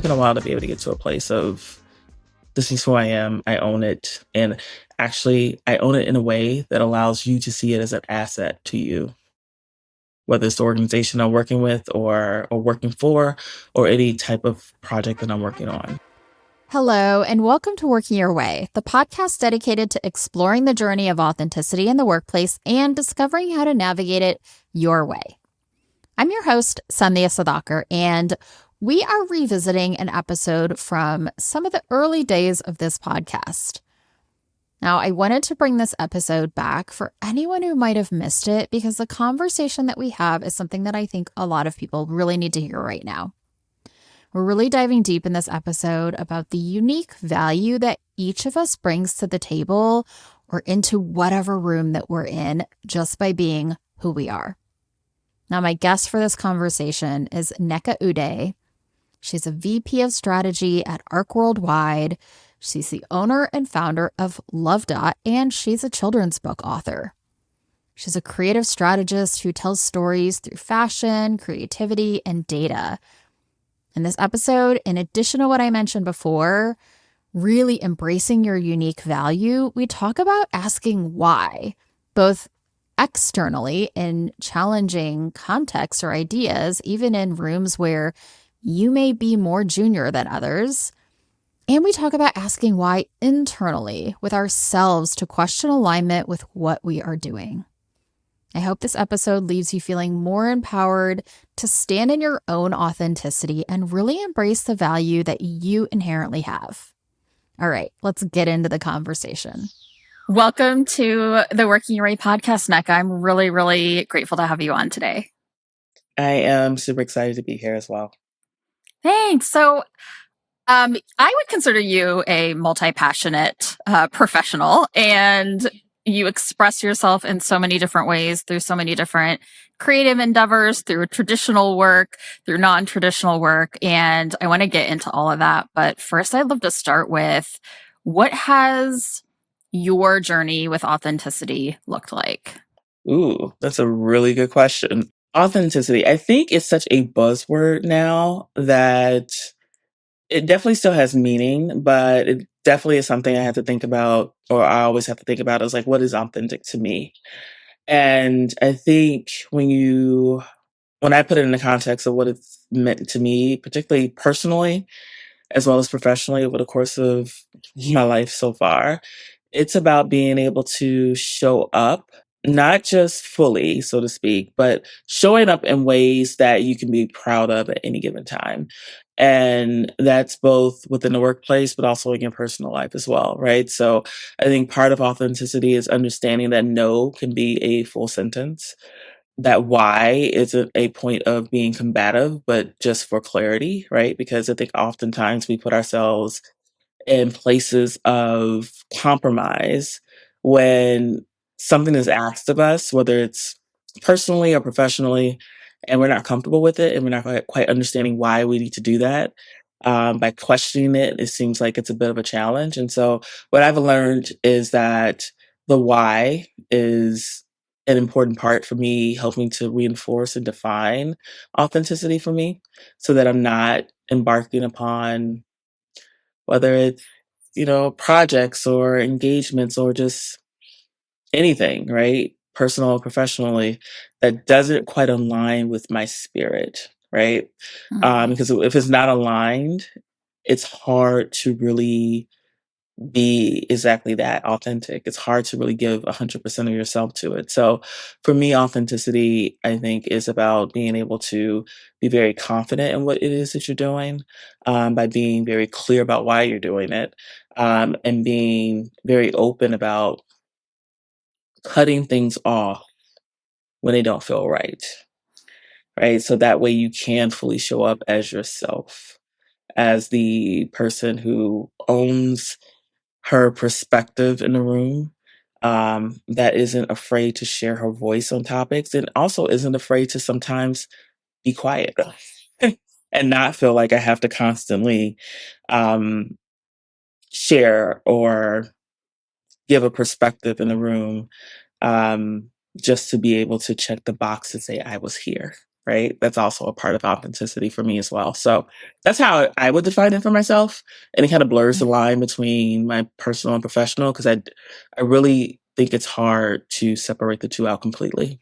taken a while to be able to get to a place of this is who I am. I own it. And actually, I own it in a way that allows you to see it as an asset to you, whether it's the organization I'm working with or working for, or any type of project that I'm working on. Hello, and welcome to Working Your Way, the podcast dedicated to exploring the journey of authenticity in the workplace and discovering how to navigate it your way. I'm your host, Sandhya Sadakar, and we are revisiting an episode from some of the early days of this podcast. Now, I wanted to bring this episode back for anyone who might have missed it because the conversation that we have is something that I think a lot of people really need to hear right now. We're really diving deep in this episode about the unique value that each of us brings to the table or into whatever room that we're in just by being who we are. Now, my guest for this conversation is Nneka Ude. She's a VP of strategy at ARC Worldwide. She's the owner and founder of Love Dot, and she's a children's book author. She's a creative strategist who tells stories through fashion, creativity, and data. In this episode, in addition to what I mentioned before, really embracing your unique value, we talk about asking why, both externally in challenging contexts or ideas, even in rooms where you may be more junior than others. And we talk about asking why internally with ourselves to question alignment with what we are doing. I hope this episode leaves you feeling more empowered to stand in your own authenticity and really embrace the value that you inherently have. All right, let's get into the conversation. Welcome to the Working Your Way podcast, Nneka. I'm really, really grateful to have you on today. I am super excited to be here as well. Thanks. So I would consider you a multi-passionate professional, and you express yourself in so many different ways through so many different creative endeavors, through traditional work, through non-traditional work. And I want to get into all of that. But first, I'd love to start with what has your journey with authenticity looked like? Ooh, that's a really good question. Authenticity, I think, is such a buzzword now that it definitely still has meaning, but it definitely is something I have to think about, or I always have to think about is like, what is authentic to me? And I think when I put it in the context of what it's meant to me, particularly personally, as well as professionally over the course of my life so far, it's about being able to show up, not just fully, so to speak, but showing up in ways that you can be proud of at any given time. And that's both within the workplace, but also in your personal life as well, right? So I think part of authenticity is understanding that no can be a full sentence, that why isn't a point of being combative, but just for clarity, right? Because I think oftentimes we put ourselves in places of compromise when something is asked of us, whether it's personally or professionally, and we're not comfortable with it and we're not quite understanding why we need to do that. By questioning it, it seems like it's a bit of a challenge. And so, what I've learned is that the why is an important part for me, helping to reinforce and define authenticity for me so that I'm not embarking upon whether it's, projects or engagements or just anything, right? Personal or professionally, that doesn't quite align with my spirit, right? Because if it's not aligned, it's hard to really be exactly that authentic. It's hard to really give 100% of yourself to it. So for me, authenticity, I think, is about being able to be very confident in what it is that you're doing, by being very clear about why you're doing it, and being very open about cutting things off when they don't feel right. Right. So that way you can fully show up as yourself, as the person who owns her perspective in the room, that isn't afraid to share her voice on topics and also isn't afraid to sometimes be quiet and not feel like I have to constantly um, share or give a perspective in the room, just to be able to check the box and say I was here. right? That's also a part of authenticity for me as well. So that's how I would define it for myself. And it kind of blurs the line between my personal and professional because I really think it's hard to separate the two out completely.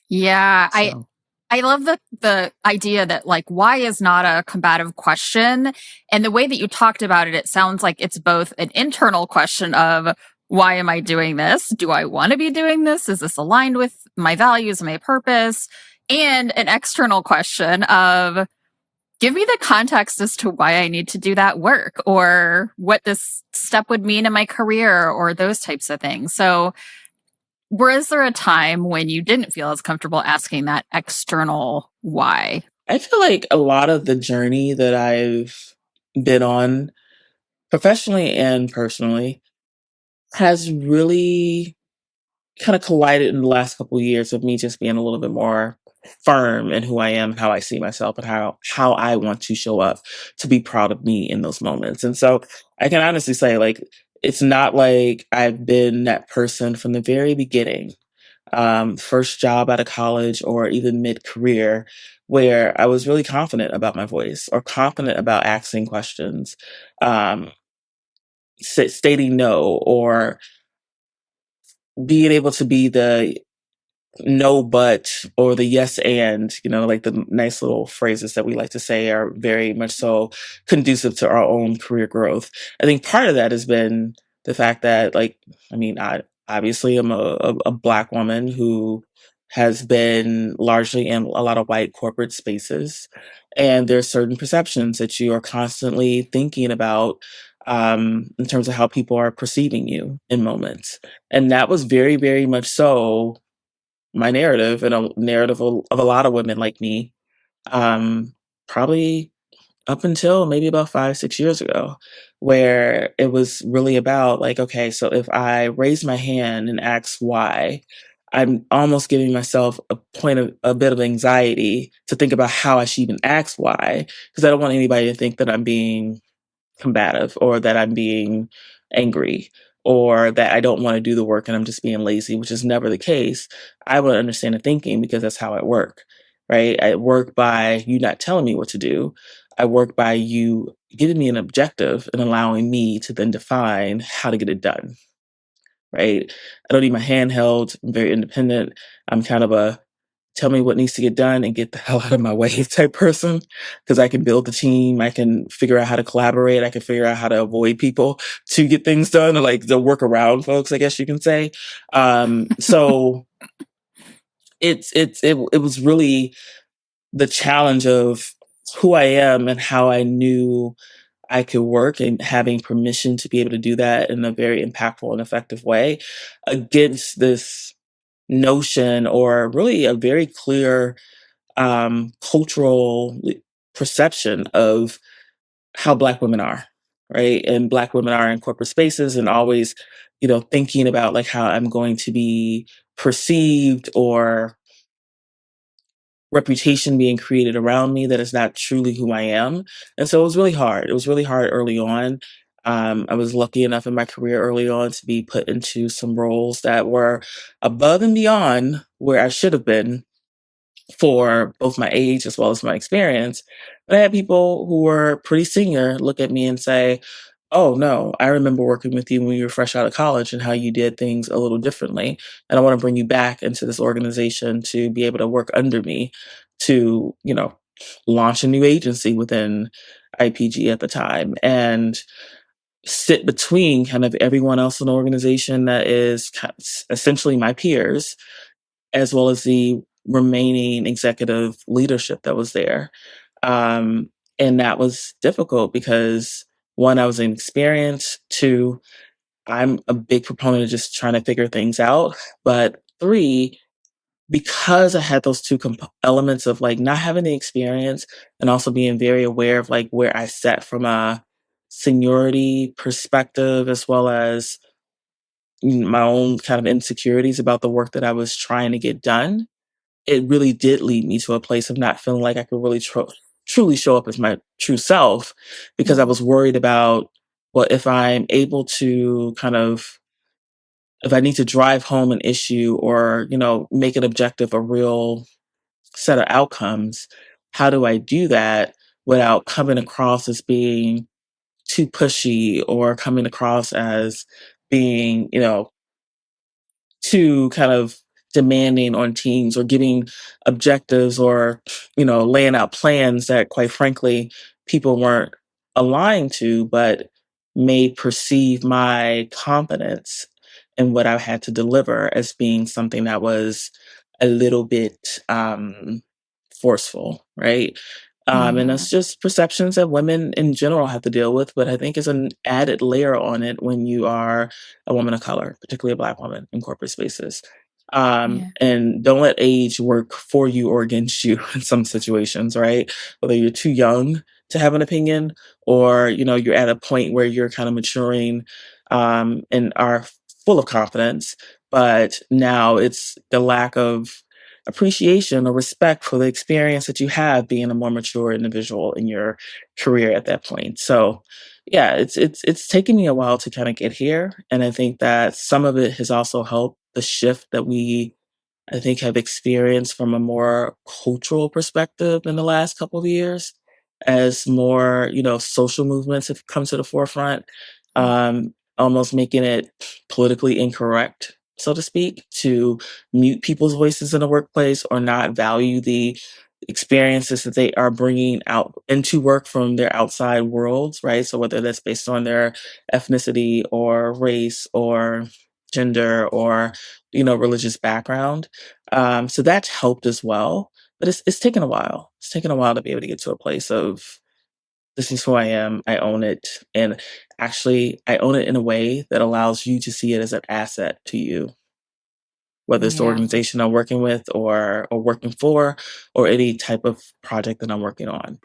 Yeah, So I love the idea that like why is not a combative question. And the way that you talked about it, it sounds like it's both an internal question of why am I doing this? Do I want to be doing this? Is this aligned with my values, my purpose? And an external question of give me the context as to why I need to do that work or what this step would mean in my career or those types of things. So was there a time when you didn't feel as comfortable asking that external why? I feel like a lot of the journey that I've been on professionally and personally has really kind of collided in the last couple of years of me just being a little bit more firm in who I am and how I see myself and how I want to show up to be proud of me in those moments. And so I can honestly say like it's not like I've been that person from the very beginning, first job out of college or even mid-career where I was really confident about my voice or confident about asking questions, um, stating no or being able to be the no but or the yes and like the nice little phrases that we like to say are very much so conducive to our own career growth. I think part of that has been the fact that like I obviously am a black woman who has been largely in a lot of white corporate spaces, and there's certain perceptions that you are constantly thinking about, in terms of how people are perceiving you in moments. And that was very, very much so my narrative and a narrative of a lot of women like me, probably up until maybe about 5, 6 years ago, where it was really about like, okay, so if I raise my hand and ask why, I'm almost giving myself a bit of anxiety to think about how I should even ask why, because I don't want anybody to think that I'm being combative or that I'm being angry or that I don't want to do the work and I'm just being lazy, which is never the case. I would understand the thinking because that's how I work, right? I work by you not telling me what to do. I work by you giving me an objective and allowing me to then define how to get it done, right? I don't need my hand held. I'm very independent. I'm kind of a tell me what needs to get done and get the hell out of my way type person because I can build the team. I can figure out how to collaborate. I can figure out how to avoid people to get things done or like to work around folks, I guess you can say. So it was really the challenge of who I am and how I knew I could work and having permission to be able to do that in a very impactful and effective way against this notion or really a very clear cultural perception of how Black women are, right? And Black women are in corporate spaces and always, thinking about like how I'm going to be perceived or reputation being created around me that is not truly who I am. And so it was really hard. It was really hard early on. I was lucky enough in my career early on to be put into some roles that were above and beyond where I should have been for both my age as well as my experience. But I had people who were pretty senior look at me and say, "Oh, no, I remember working with you when you were fresh out of college and how you did things a little differently. And I want to bring you back into this organization to be able to work under me to, launch a new agency within IPG at the time and sit between kind of everyone else in the organization that is essentially my peers as well as the remaining executive leadership that was there. Um, and that was difficult because one, I was inexperienced. Two, I'm a big proponent of just trying to figure things out. But three, because I had those two elements of like not having the experience and also being very aware of like where I sat from a seniority perspective, as well as my own kind of insecurities about the work that I was trying to get done, it really did lead me to a place of not feeling like I could really truly show up as my true self because I Mhm. was worried about, well, if I'm able to if I need to drive home an issue or, make an objective a real set of outcomes, how do I do that without coming across as being too pushy or coming across as being, too kind of demanding on teams or giving objectives or, laying out plans that quite frankly people weren't aligned to, but may perceive my confidence in what I had to deliver as being something that was a little bit forceful, right? And Hmm. that's just perceptions that women in general have to deal with, but I think is an added layer on it when you are a woman of color, particularly a Black woman in corporate spaces. Yeah. And don't let age work for you or against you in some situations, right? Whether you're too young to have an opinion or, you're at a point where you're kind of maturing and are full of confidence, but now it's the lack of appreciation or respect for the experience that you have being a more mature individual in your career at that point. So, yeah, it's taken me a while to kind of get here, and I think that some of it has also helped the shift that we I think have experienced from a more cultural perspective in the last couple of years as more, social movements have come to the forefront, almost making it politically incorrect, so to speak, to mute people's voices in the workplace or not value the experiences that they are bringing out into work from their outside worlds, right? So whether that's based on their ethnicity or race or gender or religious background. So that's helped as well. But it's taken a while. It's taken a while to be able to get to a place of this is who I am. I own it. And actually I own it in a way that allows you to see it as an asset to you, whether it's the Yeah. organization I'm working with or working for or any type of project that I'm working on.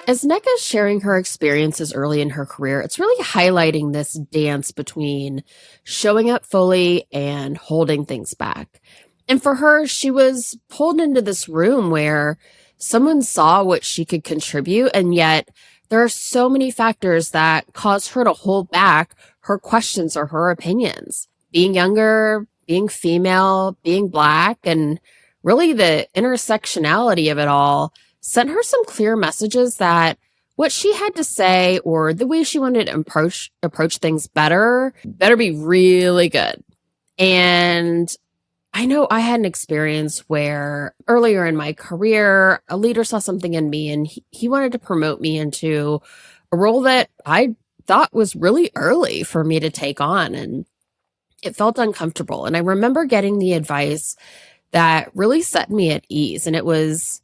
As Nneka's sharing her experiences early in her career, it's really highlighting this dance between showing up fully and holding things back. And for her, she was pulled into this room where someone saw what she could contribute, and yet there are so many factors that cause her to hold back her questions or her opinions. Being younger, being female, being black, and really the intersectionality of it all sent her some clear messages that what she had to say or the way she wanted to approach things better be really good. And I know I had an experience where earlier in my career, a leader saw something in me and he wanted to promote me into a role that I thought was really early for me to take on. And it felt uncomfortable. And I remember getting the advice that really set me at ease. And it was,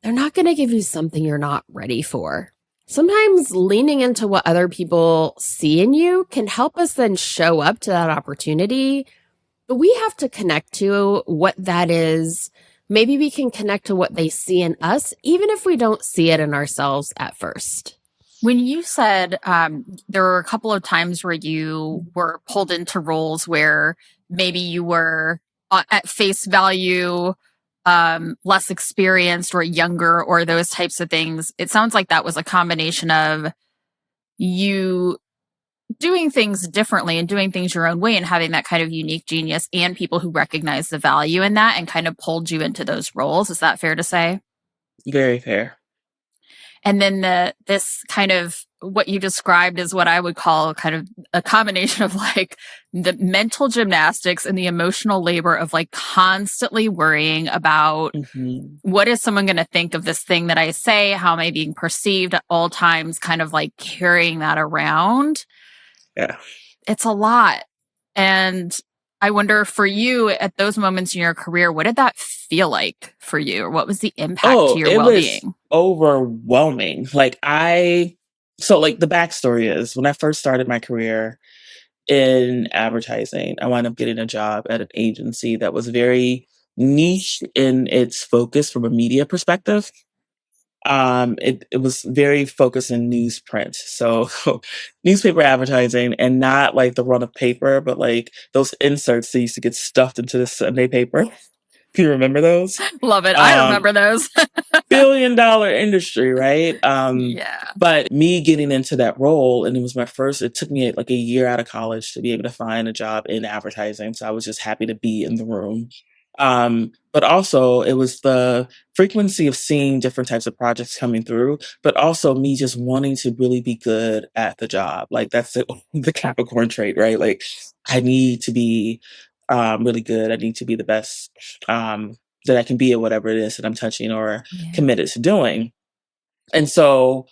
they're not going to give you something you're not ready for. Sometimes leaning into what other people see in you can help us then show up to that opportunity, but we have to connect to what that is. Maybe we can connect to what they see in us, even if we don't see it in ourselves at first. When you said there were a couple of times where you were pulled into roles where maybe you were at face value less experienced or younger or those types of things, it sounds like that was a combination of you doing things differently and doing things your own way and having that kind of unique genius and people who recognize the value in that and kind of pulled you into those roles. Is that fair to say? Very fair. And then this kind of what you described is what I would call kind of a combination of like the mental gymnastics and the emotional labor of like constantly worrying about Hmm. what is someone going to think of this thing that I say? How am I being perceived at all times? Kind of like carrying that around. Yeah. It's a lot. And I wonder for you at those moments in your career, what did that feel like for you? Or what was the impact to Oh, your it well was being? overwhelming. So like the backstory is when I first started my career in advertising, I wound up getting a job at an agency that was very niche in its focus from a media perspective. It was very focused in newsprint. So newspaper advertising and not like the run of paper, but like those inserts that used to get stuffed into the Sunday paper. If you remember those. Love it. I Um, remember those. billion-dollar industry, right? Yeah. But me getting into that role, and it took me like a year out of college to be able to find a job in advertising. So I was just happy to be in the room. But also it was the frequency of seeing different types of projects coming through, but also me just wanting to really be good at the job. Like that's the Capricorn trait, right? Like I need to be really good. I need to be the best that I can be at whatever it is that I'm touching or Yeah. committed to doing. And so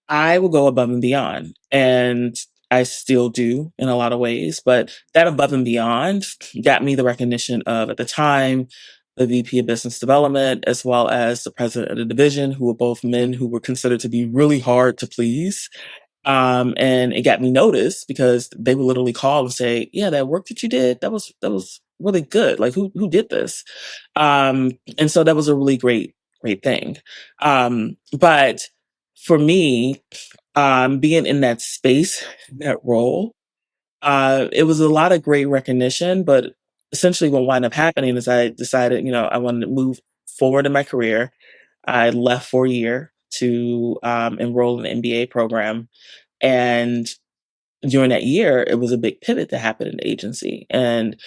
I will go above and beyond. And I still do in a lot of ways, but that above and beyond got me the recognition of, at the time, the VP of Business Development, as well as the president of the division, who were both men who were considered to be really hard to please. And it got me noticed because they would literally call and say, "Yeah, that work that you did, that was really good. Like, who did this?" And so that was a really great thing. But for me, being in that space, that role, it was a lot of great recognition. But essentially, what wound up happening is I decided, I wanted to move forward in my career. I left for a year to enroll in an MBA program, and during that year, it was a big pivot that happened in the agency. And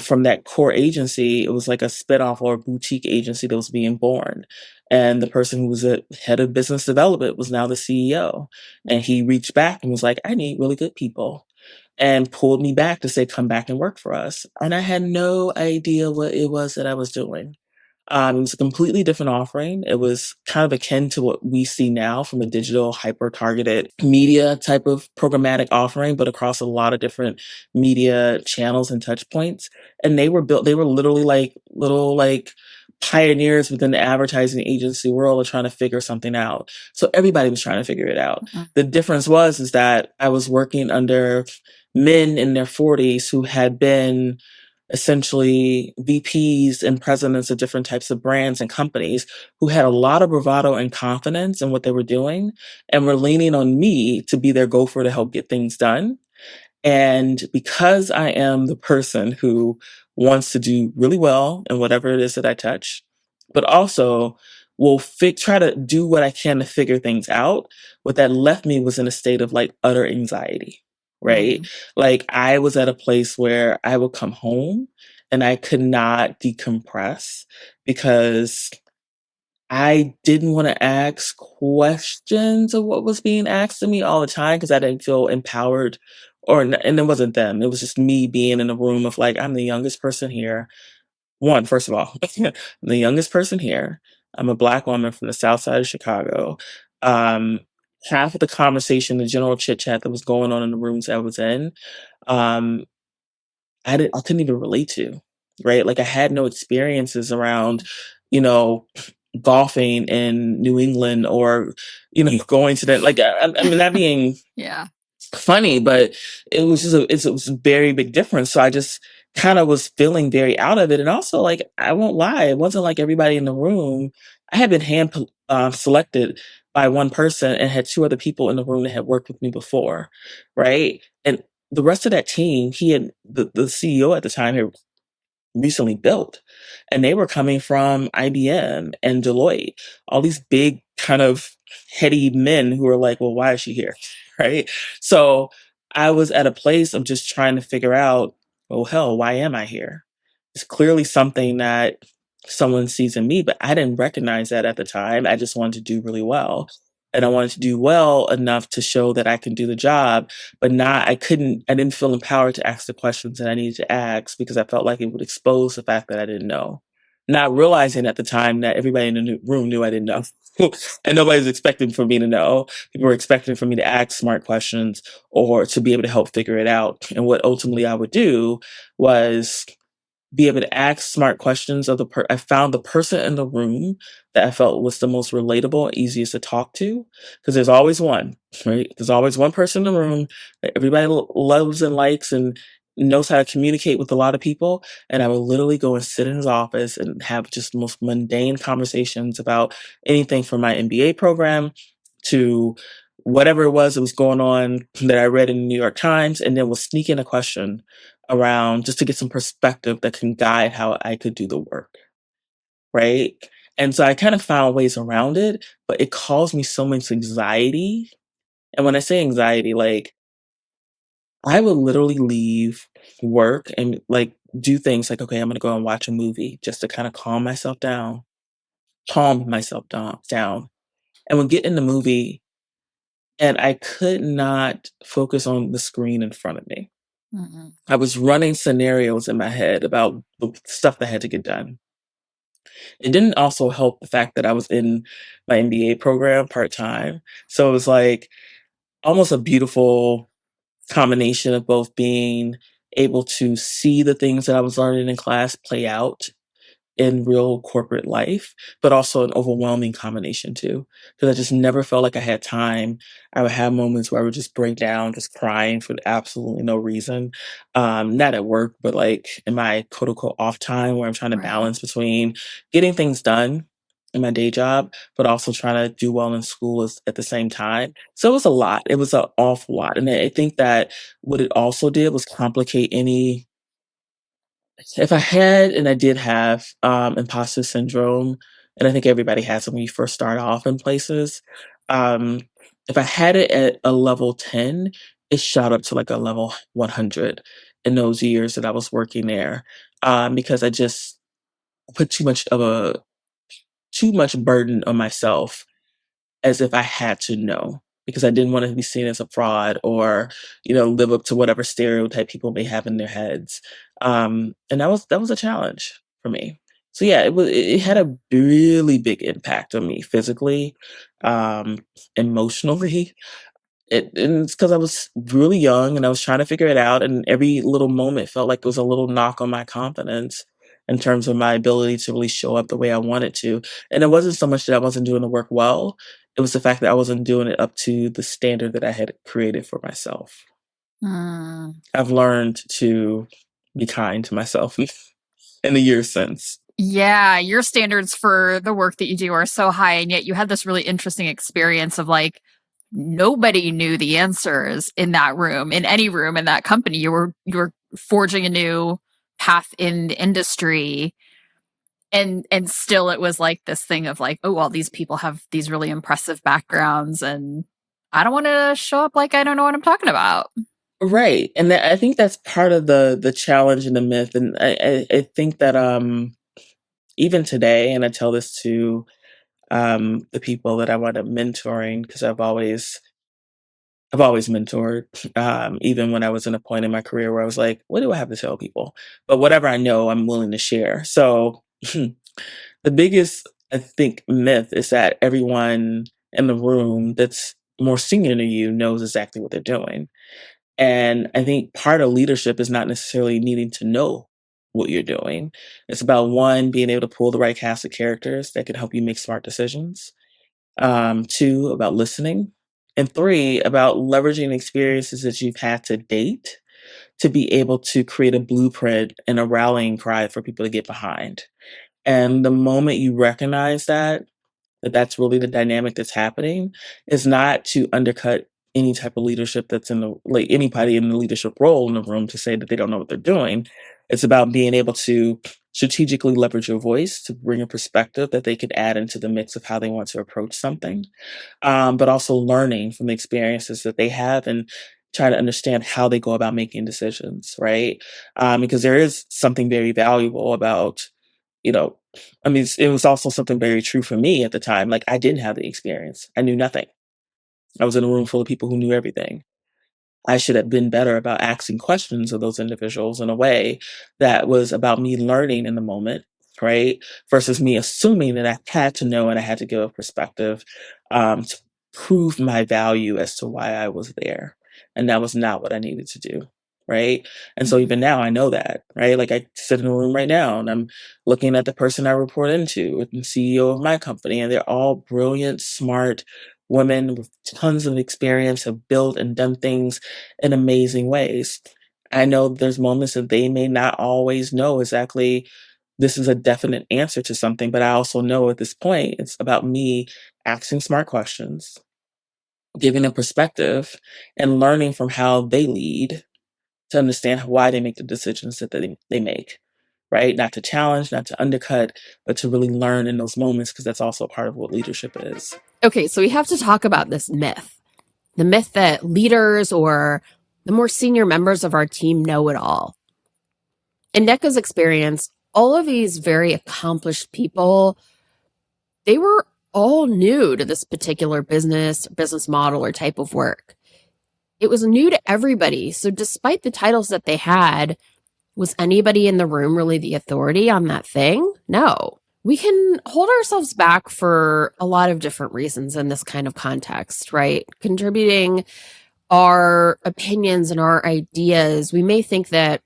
from that core agency, it was like a spinoff or a boutique agency that was being born. And the person who was the head of business development was now the CEO. And he reached back and was like, "I need really good people," and pulled me back to say, "Come back and work for us." And I had no idea what it was that I was doing. It was a completely different offering. It was kind of akin to what we see now from a digital, hyper targeted media type of programmatic offering, but across a lot of different media channels and touch points. And they were literally like little like pioneers within the advertising agency world of trying to figure something out. So everybody was trying to figure it out. The difference is that I was working under men in their 40s who had been essentially VPs and presidents of different types of brands and companies who had a lot of bravado and confidence in what they were doing and were leaning on me to be their gopher to help get things done. And because I am the person who wants to do really well in whatever it is that I touch, but also will try to do what I can to figure things out, what that left me was in a state of like utter anxiety, right? Like I was at a place where I would come home and I could not decompress because I didn't want to ask questions of what was being asked of me all the time because I didn't feel empowered and it wasn't them. It was just me being in a room of like, I'm the youngest person here. One, first of all, I'm the youngest person here. I'm a Black woman from the South Side of Chicago. Um, Half of the conversation, the general chit chat that was going on in the rooms I was in, um, I couldn't even relate to, right? Like I had no experiences around, you know, golfing in New England or, going to that. Like I mean, that being Yeah. funny, but it was a very big difference. So I just kind of was feeling very out of it. And also, like, I won't lie, it wasn't like everybody in the room. I had been selected by one person and had two other people in the room that had worked with me before, right? And the rest of that team, the CEO at the time had recently built. And they were coming from IBM and Deloitte, all these big kind of heady men who were like, "Well, why is she here?" Right. So I was at a place of just trying to figure out, "Oh, hell, why am I here?" It's clearly something that someone sees in me, but I didn't recognize that at the time. I just wanted to do really well. And I wanted to do well enough to show that I can do the job, but I didn't feel empowered to ask the questions that I needed to ask because I felt like it would expose the fact that I didn't know. Not realizing at the time that everybody in the room knew I didn't know. And nobody was expecting for me to know. People were expecting for me to ask smart questions or to be able to help figure it out. And what ultimately I would do was be able to ask smart questions of I found the person in the room that I felt was the most relatable and easiest to talk to, because there's always one, right? There's always one person in the room that everybody loves and likes and knows how to communicate with a lot of people. And I would literally go and sit in his office and have just the most mundane conversations about anything from my MBA program to whatever it was that was going on that I read in the New York Times, and then we'll sneak in a question around just to get some perspective that can guide how I could do the work, right? And so I kind of found ways around it, but it caused me so much anxiety. And when I say anxiety, like I would literally leave work and like do things like, okay, I'm going to go and watch a movie just to kind of calm myself down. And would get in the movie and I could not focus on the screen in front of me. Mhm. I was running scenarios in my head about the stuff that had to get done. It didn't also help the fact that I was in my MBA program part time. So it was like almost a beautiful combination of both being able to see the things that I was learning in class play out in real corporate life, but also an overwhelming combination too. Because I just never felt like I had time. I would have moments where I would just break down, just crying for absolutely no reason. Not at work, but like in my quote unquote off time where I'm trying to Right. balance between getting things done in my day job, but also trying to do well in school at the same time. So it was a lot. It was an awful lot. And I think that what it also did was complicate any if I had and I did have, imposter syndrome, and I think everybody has it when you first start off in places, um, if I had it at a level 10, it shot up to like a level 100 in those years that I was working there, because I just put too much burden on myself as if I had to know because I didn't want to be seen as a fraud or, live up to whatever stereotype people may have in their heads. And that was a challenge for me. So yeah, it had a really big impact on me physically, um, emotionally, and it's because I was really young and I was trying to figure it out, and every little moment felt like it was a little knock on my confidence in terms of my ability to really show up the way I wanted to. And it wasn't so much that I wasn't doing the work well, it was the fact that I wasn't doing it up to the standard that I had created for myself. Mm. I've learned to be kind to myself in the years since. Yeah, your standards for the work that you do are so high, and yet you had this really interesting experience of like nobody knew the answers in that room, in any room in that company. You were forging a new path in the industry, and still it was like this thing of like, oh well, these people have these really impressive backgrounds, and I don't want to show up like I don't know what I'm talking about. Right. And I think that's part of the challenge and the myth. And I think that even today, and I tell this to the people that I wind up mentoring because I've always mentored, even when I was in a point in my career where I was like, what do I have to tell people? But whatever I know, I'm willing to share. So the biggest, I think, myth is that everyone in the room that's more senior than you knows exactly what they're doing. And I think part of leadership is not necessarily needing to know what you're doing. It's about one, being able to pull the right cast of characters that can help you make smart decisions. Two, about listening. And three, about leveraging experiences that you've had to date to be able to create a blueprint and a rallying cry for people to get behind. And the moment you recognize that that's really the dynamic that's happening is not to undercut any type of leadership that's in the like anybody in the leadership role in the room to say that they don't know what they're doing. It's about being able to strategically leverage your voice to bring a perspective that they could add into the mix of how they want to approach something, but also learning from the experiences that they have and try to understand how they go about making decisions, right? Because there is something very valuable about, you know, I mean, it was also something very true for me at the time. Like, I didn't have the experience. I knew nothing. I was in a room full of people who knew everything. I should have been better about asking questions of those individuals in a way that was about me learning in the moment, right? Versus me assuming that I had to know and I had to give a perspective to prove my value as to why I was there. And that was not what I needed to do. Right. And so Mhm. even now I know that, right? Like I sit in a room right now and I'm looking at the person I report into, the CEO of my company, and they're all brilliant, smart women with tons of experience, have built and done things in amazing ways. I know there's moments that they may not always know exactly this is a definite answer to something, but I also know at this point it's about me asking smart questions, giving a perspective, and learning from how they lead to understand why they make the decisions that they make. Right? Not to challenge, not to undercut, but to really learn in those moments because that's also part of what leadership is. Okay, so we have to talk about this myth, the myth that leaders or the more senior members of our team know it all. In Nneka's experience, all of these very accomplished people, they were all new to this particular business model or type of work. It was new to everybody. So despite the titles that they had, was anybody in the room really the authority on that thing? No. We can hold ourselves back for a lot of different reasons in this kind of context, right? Contributing our opinions and our ideas. We may think that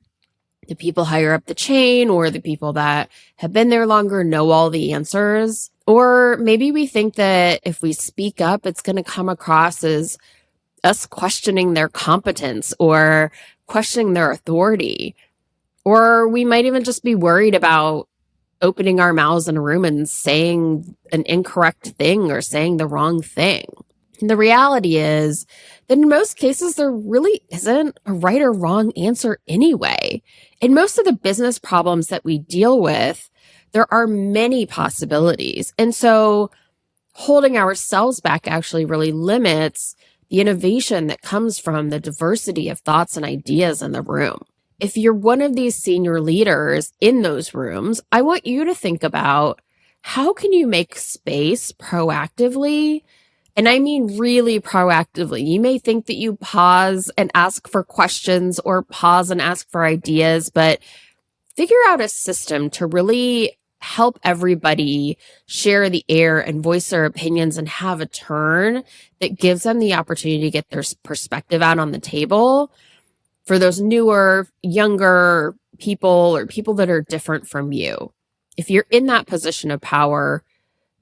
the people higher up the chain or the people that have been there longer know all the answers. Or maybe we think that if we speak up, it's going to come across as us questioning their competence or questioning their authority. Or we might even just be worried about opening our mouths in a room and saying an incorrect thing or saying the wrong thing. And the reality is that in most cases, there really isn't a right or wrong answer anyway. In most of the business problems that we deal with, there are many possibilities. And so holding ourselves back actually really limits the innovation that comes from the diversity of thoughts and ideas in the room. If you're one of these senior leaders in those rooms, I want you to think about how can you make space proactively? And I mean really proactively. You may think that you pause and ask for questions or pause and ask for ideas, but figure out a system to really help everybody share the air and voice their opinions and have a turn that gives them the opportunity to get their perspective out on the table for those newer, younger people or people that are different from you. If you're in that position of power,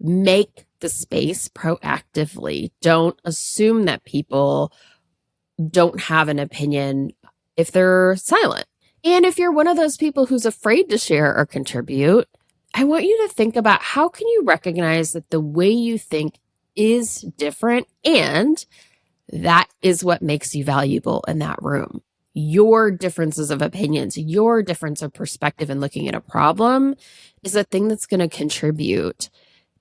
make the space proactively. Don't assume that people don't have an opinion if they're silent. And if you're one of those people who's afraid to share or contribute, I want you to think about how can you recognize that the way you think is different and that is what makes you valuable in that room. Your differences of opinions, your difference of perspective in looking at a problem is a thing that's going to contribute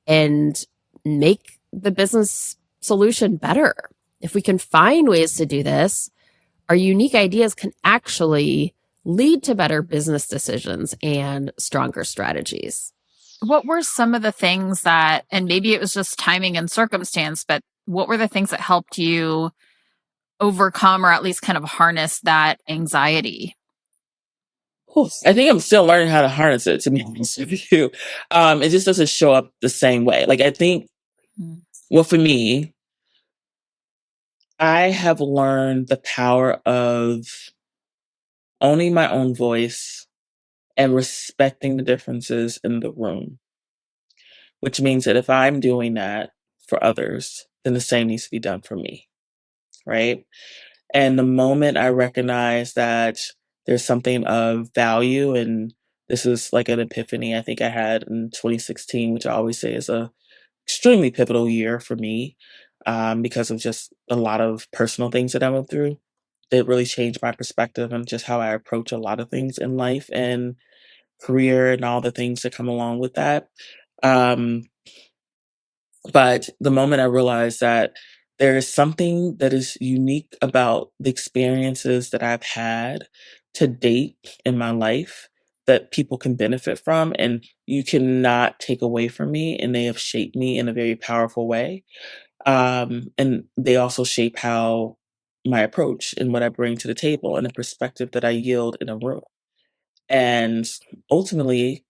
and make the business solution better. If we can find ways to do this, our unique ideas can actually lead to better business decisions and stronger strategies. What were some of the things that, and maybe it was just timing and circumstance, but what were the things that helped you overcome or at least kind of harness that anxiety? I think I'm still learning how to harness it, to be honest with you. It just doesn't show up the same way. Like, I think, well, for me, I have learned the power of owning my own voice and respecting the differences in the room, which means that if I'm doing that for others, then the same needs to be done for me, right? And the moment I recognize that there's something of value, and this is like an epiphany I think I had in 2016, which I always say is a extremely pivotal year for me, because of just a lot of personal things that I went through. It really changed my perspective and just how I approach a lot of things in life and career and all the things that come along with that. Um, but the moment I realized that there is something that is unique about the experiences that I've had to date in my life that people can benefit from and you cannot take away from me, and they have shaped me in a very powerful way. And they also shape how my approach and what I bring to the table and the perspective that I yield in a room. And ultimately,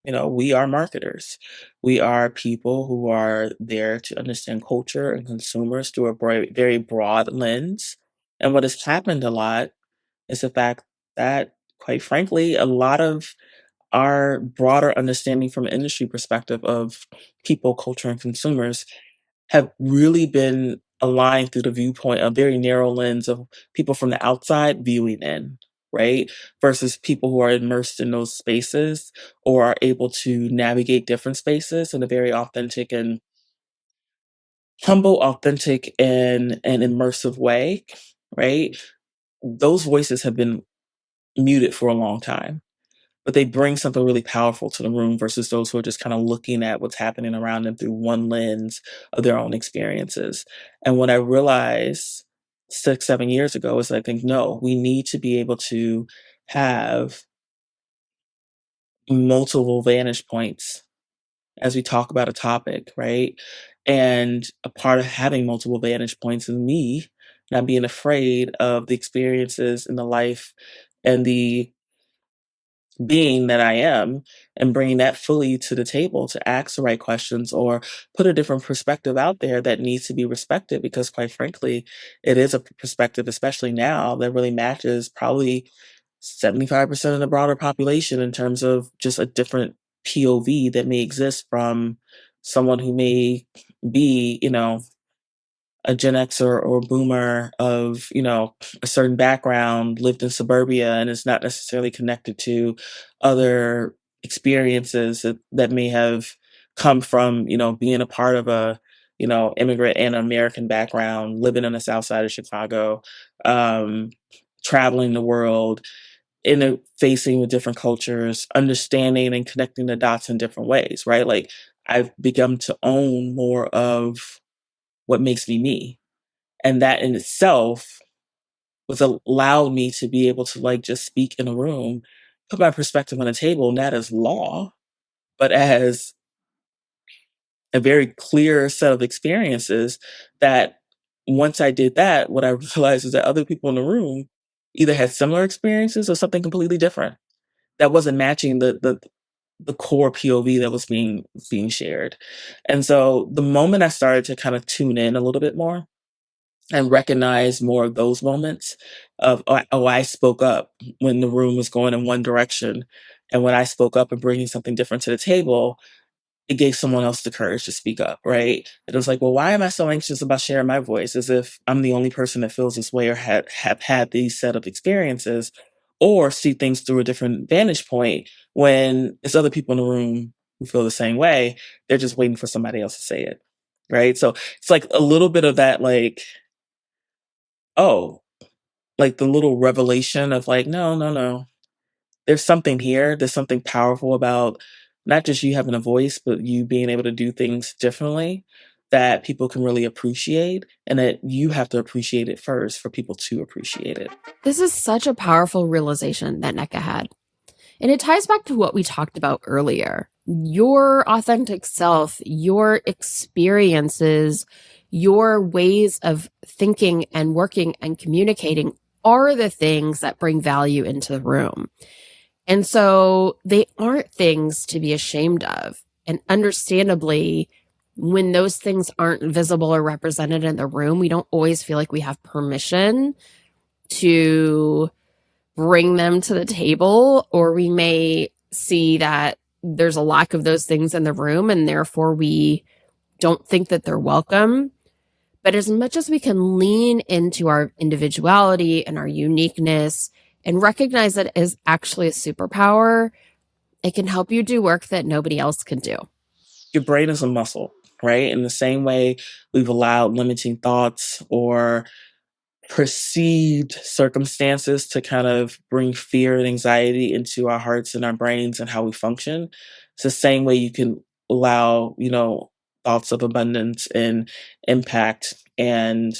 we are marketers. We are people who are there to understand culture and consumers through a very broad lens. And what has happened a lot is the fact that, quite frankly, a lot of our broader understanding from an industry perspective of people, culture, and consumers have really been aligned through the viewpoint, a very narrow lens of people from the outside viewing in, right? Versus people who are immersed in those spaces or are able to navigate different spaces in a very authentic and humble, authentic and immersive way, right? Those voices have been muted for a long time, but they bring something really powerful to the room versus those who are just kind of looking at what's happening around them through one lens of their own experiences. And what I realized 6, 7 years ago is I think, no, we need to be able to have multiple vantage points as we talk about a topic, right? And a part of having multiple vantage points is me not being afraid of the experiences and the life and the being that I am, and bringing that fully to the table to ask the right questions or put a different perspective out there that needs to be respected because quite frankly, it is a perspective, especially now, that really matches probably 75% of the broader population in terms of just a different POV that may exist from someone who may be, a Gen Xer or boomer of, a certain background, lived in suburbia, and is not necessarily connected to other experiences that may have come from, being a part of a, immigrant and American background, living on the south side of Chicago, um, traveling the world, facing with different cultures, understanding and connecting the dots in different ways, right? Like I've begun to own more of what makes me me, and that in itself was allowed me to be able to like just speak in a room, put my perspective on the table, not as law, but as a very clear set of experiences that once I did that, what I realized is that other people in the room either had similar experiences or something completely different that wasn't matching the core POV that was being shared. And so the moment I started to kind of tune in a little bit more and recognize more of those moments of, oh, I spoke up when the room was going in one direction. And when I spoke up and bringing something different to the table, it gave someone else the courage to speak up, right? And it was like, well, why am I so anxious about sharing my voice? As if I'm the only person that feels this way or have had these set of experiences or see things through a different vantage point when there's other people in the room who feel the same way. They're just waiting for somebody else to say it, right? So it's like a little bit of that, like, oh, like the little revelation of like, no, no, no. There's something here. There's something powerful about not just you having a voice, but you being able to do things differently that people can really appreciate, and that you have to appreciate it first for people to appreciate it. This is such a powerful realization that Nneka had. And it ties back to what we talked about earlier. Your authentic self, your experiences, your ways of thinking and working and communicating are the things that bring value into the room. And so they aren't things to be ashamed of. And understandably, when those things aren't visible or represented in the room, we don't always feel like we have permission to bring them to the table, or we may see that there's a lack of those things in the room and therefore we don't think that they're welcome. But as much as we can lean into our individuality and our uniqueness and recognize that it is actually a superpower, it can help you do work that nobody else can do. Your brain is a muscle, right? In the same way we've allowed limiting thoughts or perceived circumstances to kind of bring fear and anxiety into our hearts and our brains and how we function. It's the same way you can allow, thoughts of abundance and impact and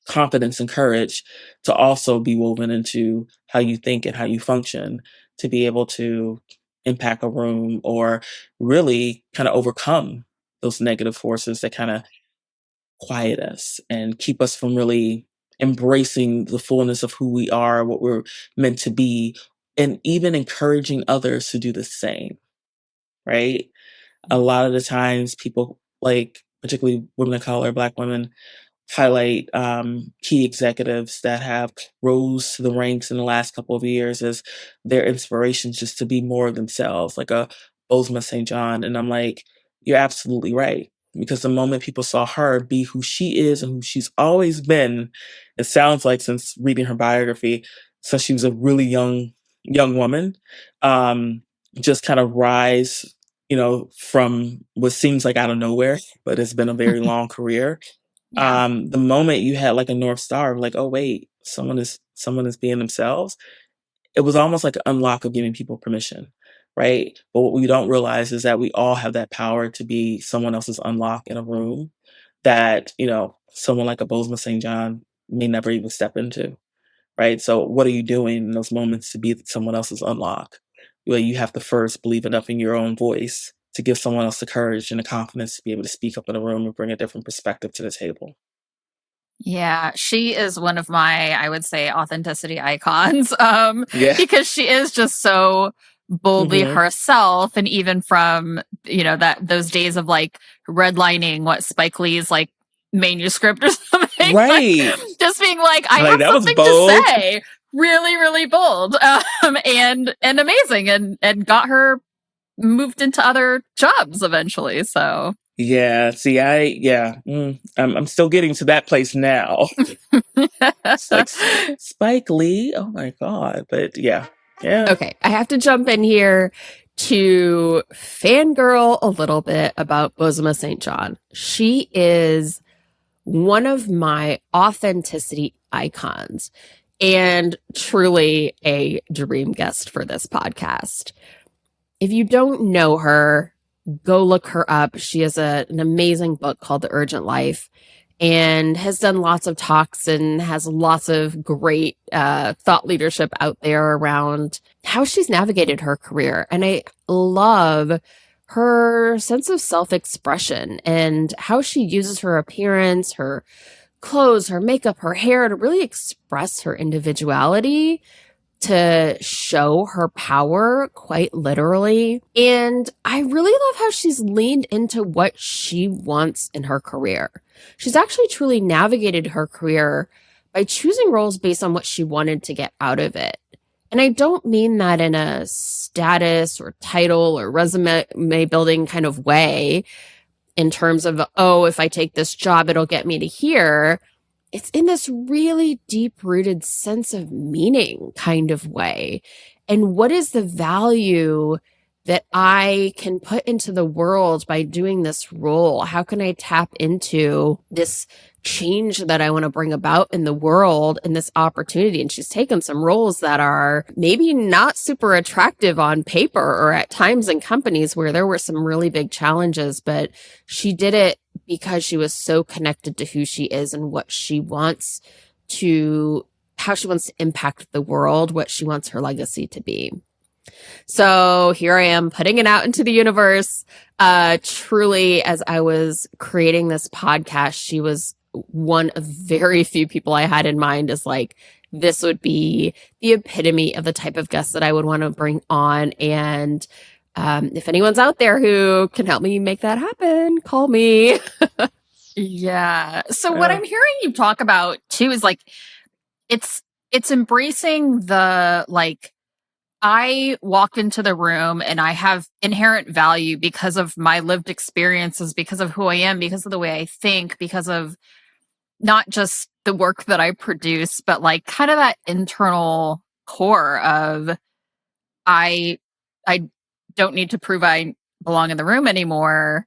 confidence and courage to also be woven into how you think and how you function to be able to impact a room or really kind of overcome those negative forces that kind of quiet us and keep us from really embracing the fullness of who we are, what we're meant to be, and even encouraging others to do the same, right? A lot of the times people, like particularly women of color, Black women, highlight key executives that have rose to the ranks in the last couple of years as their inspirations just to be more of themselves, like a Bozoma St. John. And I'm like, you're absolutely right. Because the moment people saw her be who she is and who she's always been, it sounds like since reading her biography, since she was a really young woman, um, just kind of rise, from what seems like out of nowhere, but it's been a very long career. Yeah. The moment you had like a North Star of like, oh wait, someone is being themselves, it was almost like an unlock of giving people permission, right? But what we don't realize is that we all have that power to be someone else's unlock in a room that, someone like a Bozoma St. John may never even step into, right? So what are you doing in those moments to be someone else's unlock? well, you have to first believe enough in your own voice to give someone else the courage and the confidence to be able to speak up in a room and bring a different perspective to the table. Yeah, she is one of my, I would say, authenticity icons. Yeah. Because she is just so boldly Hmm. herself, and even from that those days of like redlining what Spike Lee's like manuscript or something, like Right. just being like, I Like have that was something to bold. say, really, really bold, and amazing, and got her moved into other jobs eventually. So Yeah. See, I'm still getting to that place now. It's like Spike Lee. Oh my God. But yeah. Yeah. Okay, I have to jump in here to fangirl a little bit about Bozoma St. John. She is one of my authenticity icons and truly a dream guest for this podcast. If you don't know her, go look her up. She has an amazing book called The Urgent Life and has done lots of talks and has lots of great thought leadership out there around how she's navigated her career. And I love her sense of self-expression and how she uses her appearance, her clothes, her makeup, her hair to really express her individuality, to show her power quite literally. And I really love how she's leaned into what she wants in her career. She's actually truly navigated her career by choosing roles based on what she wanted to get out of it. And I don't mean that in a status or title or resume building kind of way in terms of, oh, if I take this job, it'll get me to here. It's in this really deep rooted sense of meaning kind of way. And what is the value that I can put into the world by doing this role? How can I tap into this change that I want to bring about in the world and this opportunity? And she's taken some roles that are maybe not super attractive on paper or at times in companies where there were some really big challenges, but she did it because she was so connected to who she is and what she wants to, how she wants to impact the world, what she wants her legacy to be. So here I am putting it out into the universe. Truly, as I was creating this podcast, she was one of very few people I had in mind as like, this would be the epitome of the type of guest that I would want to bring on. And if anyone's out there who can help me make that happen, call me. yeah. So what I'm hearing you talk about too is like it's embracing the like, I walk into the room and I have inherent value because of my lived experiences, because of who I am, because of the way I think, because of not just the work that I produce, but like kind of that internal core of I I don't need to prove I belong in the room anymore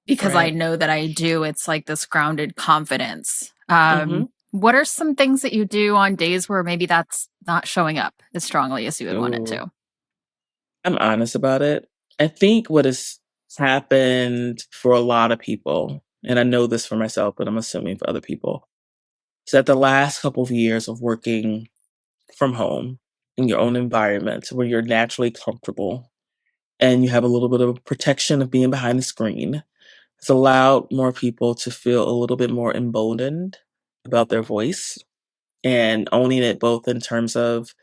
because I Right. know that I do. It's like this grounded confidence. Hmm. What are some things that you do on days where maybe that's not showing up as strongly as you would want it Ooh. to? I'm honest about it. I think what has happened for a lot of people, and I know this for myself, but I'm assuming for other people, is that the last couple of years of working from home in your own environment where you're naturally comfortable and you have a little bit of protection of being behind the screen has allowed more people to feel a little bit more emboldened about their voice and owning it both in terms of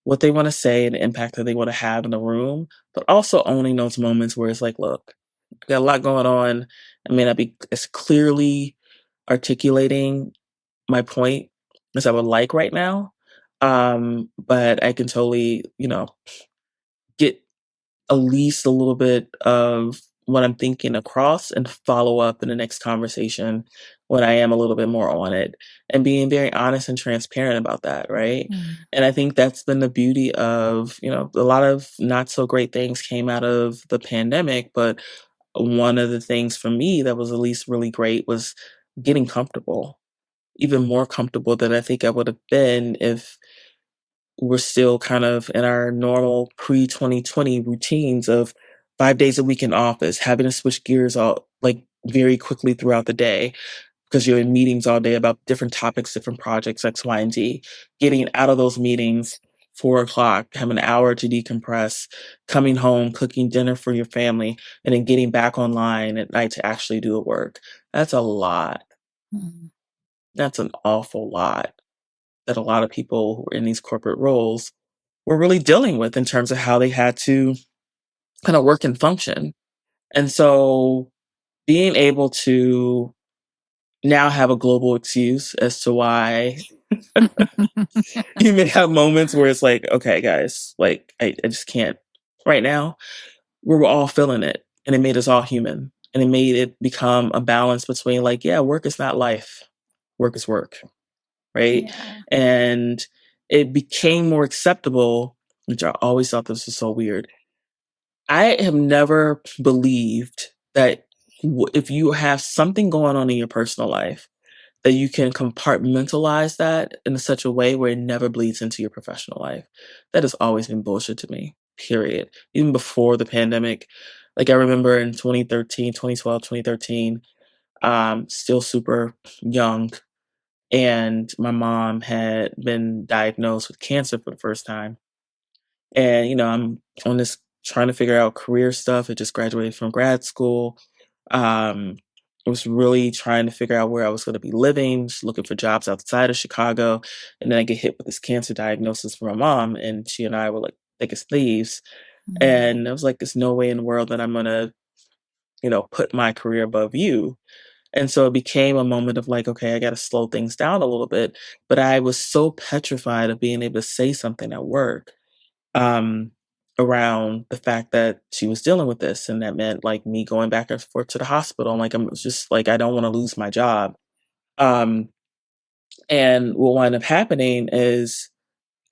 what they want to say and the impact that they want to have in the room, but also owning those moments where it's like, look, I got a lot going on. I may not be as clearly articulating my point as I would like right now. But I can totally, get at least a little bit of what I'm thinking across and follow up in the next conversation when I am a little bit more on it and being very honest and transparent about that, right? Mm. And I think that's been the beauty of, a lot of not so great things came out of the pandemic, but one of the things for me that was at least really great was getting comfortable, even more comfortable than I think I would have been if we're still kind of in our normal pre 2020 routines of 5 days a week in office, having to switch gears all like very quickly throughout the day because you're in meetings all day about different topics, different projects, X, Y, and Z. Getting out of those meetings 4 o'clock, have an hour to decompress, coming home, cooking dinner for your family, and then getting back online at night to actually do the work. That's a lot. Mhm. That's an awful lot that a lot of people who are in these corporate roles were really dealing with in terms of how they had to kind of work and function. And so being able to now have a global excuse as to why you may have moments where it's like, okay, guys, like I just can't right now. We're all feeling it. And it made us all human. And it made it become a balance between like, yeah, work is not life. Work is work. Right. Yeah. And it became more acceptable, which I always thought this was so weird. I have never believed that if you have something going on in your personal life, that you can compartmentalize that in such a way where it never bleeds into your professional life. That has always been bullshit to me, period. Even before the pandemic, like I remember in 2013, 2012, 2013, still super young. And my mom had been diagnosed with cancer for the first time. And, I'm on this trying to figure out career stuff. I just graduated from grad school. Um, I was really trying to figure out where I was going to be living, just looking for jobs outside of Chicago. And then I get hit with this cancer diagnosis from my mom, and she and I were like thick as thieves. Mhm. And I was like, there's no way in the world that I'm going to, put my career above you. And so it became a moment of like, okay, I got to slow things down a little bit. But I was so petrified of being able to say something at work um, around the fact that she was dealing with this. And that meant like me going back and forth to the hospital. And like, I'm just like, I don't want to lose my job. Um, and what wound up happening is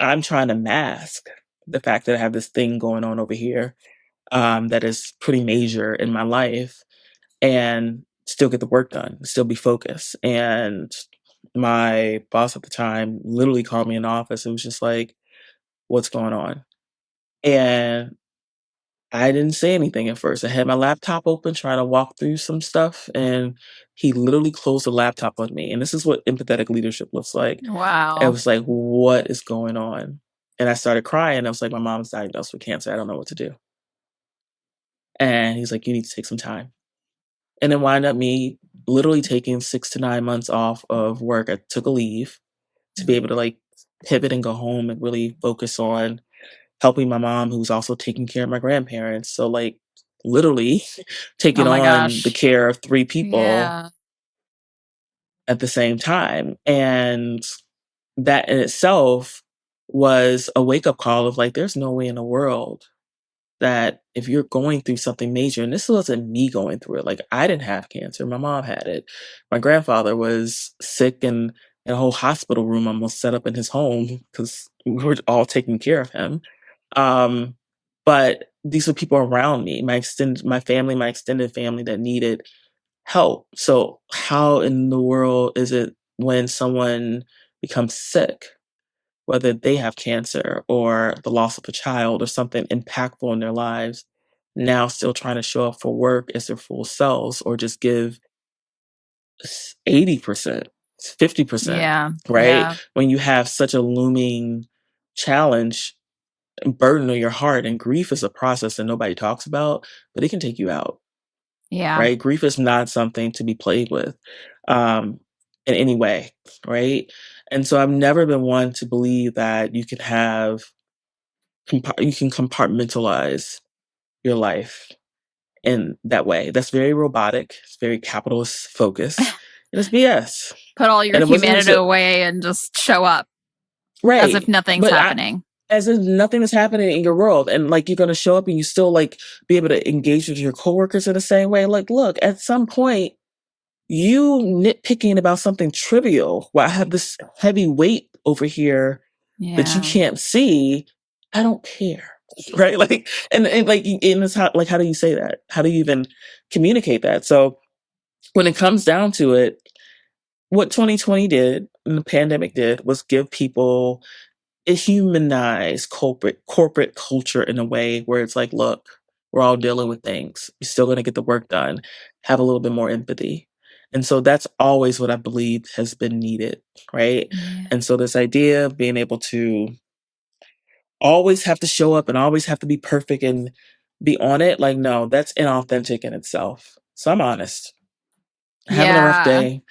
I'm trying to mask the fact that I have this thing going on over here that is pretty major in my life and still get the work done, still be focused. And my boss at the time literally called me in the office and was just like, what's going on? And I didn't say anything at first. I had my laptop open trying to walk through some stuff, and he literally closed the laptop on me. And this is what empathetic leadership looks like. I Wow. was like, what is going on? And I started crying. I was like, my mom's diagnosed with cancer. I don't know what to do. And he's like, you need to take some time. And it wound up me literally taking 6 to 9 months off of work. I took a leave to be able to like pivot and go home and really focus on helping my mom, who's also taking care of my grandparents. So, like, literally Oh taking my on the gosh. care of 3 people Yeah. at the same time. And that in itself was a wake up call of like, there's no way in the world that if you're going through something major, and this wasn't me going through it, like I didn't have cancer, my mom had it. My grandfather was sick and in a whole hospital room almost set up in his home because we were all taking care of him. Um, but these were people around me, my family, my extended family that needed help. So how in the world is it when someone becomes sick, whether they have cancer or the loss of a child or something impactful in their lives, now still trying to show up for work as their full selves or just give 80%, 50%, Yeah. right? Yeah. When you have such a looming challenge and burden on your heart, and grief is a process that nobody talks about, but it can take you out, Yeah. right? Grief is not something to be played with um, in any way, right? And so I've never been one to believe that you can compartmentalize your life in that way. That's very robotic. It's very capitalist focused. And it's BS. Put all your And it wasn't humanity until away and just show up as if right. nothing's But happening. as if nothing is happening in your world, and like you're gonna show up and you still like be able to engage with your coworkers in the same way. Like, look, at some point, you nitpicking about something trivial. Well, I have this heavy weight over here that you Yeah. can't see. I don't care. Right. Like, and like, in this, how do you say that? How do you even communicate that? So when it comes down to it, what 2020 did and the pandemic did was give people a humanized corporate culture in a way where it's like, look, we're all dealing with things. You're still going to get the work done. Have a little bit more empathy. And so that's always what I believe has been needed. Right. Yeah. And so this idea of being able to always have to show up and always have to be perfect and be on it. Like, no, that's inauthentic in itself. So I'm honest. Having a rough Yeah. day.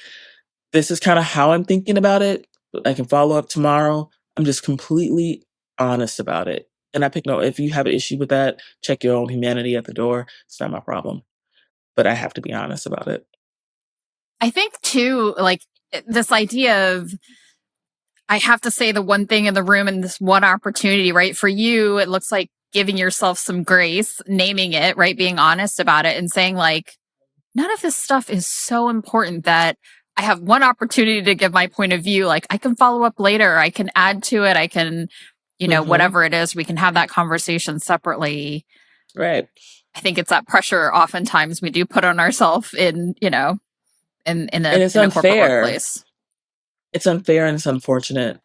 This is kind of how I'm thinking about it. I can follow up tomorrow. I'm just completely honest about it. And I pick no, if you have an issue with that, check your own humanity at the door. It's not my problem. But I have to be honest about it. I think too, like this idea of I have to say the one thing in the room and this one opportunity, right? For you, it looks like giving yourself some grace, naming it, right? Being honest about it and saying, like, none of this stuff is so important that I have one opportunity to give my point of view. Like, I can follow up later, I can add to it, I can, Hmm. whatever it is, we can have that conversation separately. Right. I think it's that pressure oftentimes we do put on ourselves in, in And a it's in a corporate unfair. workplace. It's unfair and it's unfortunate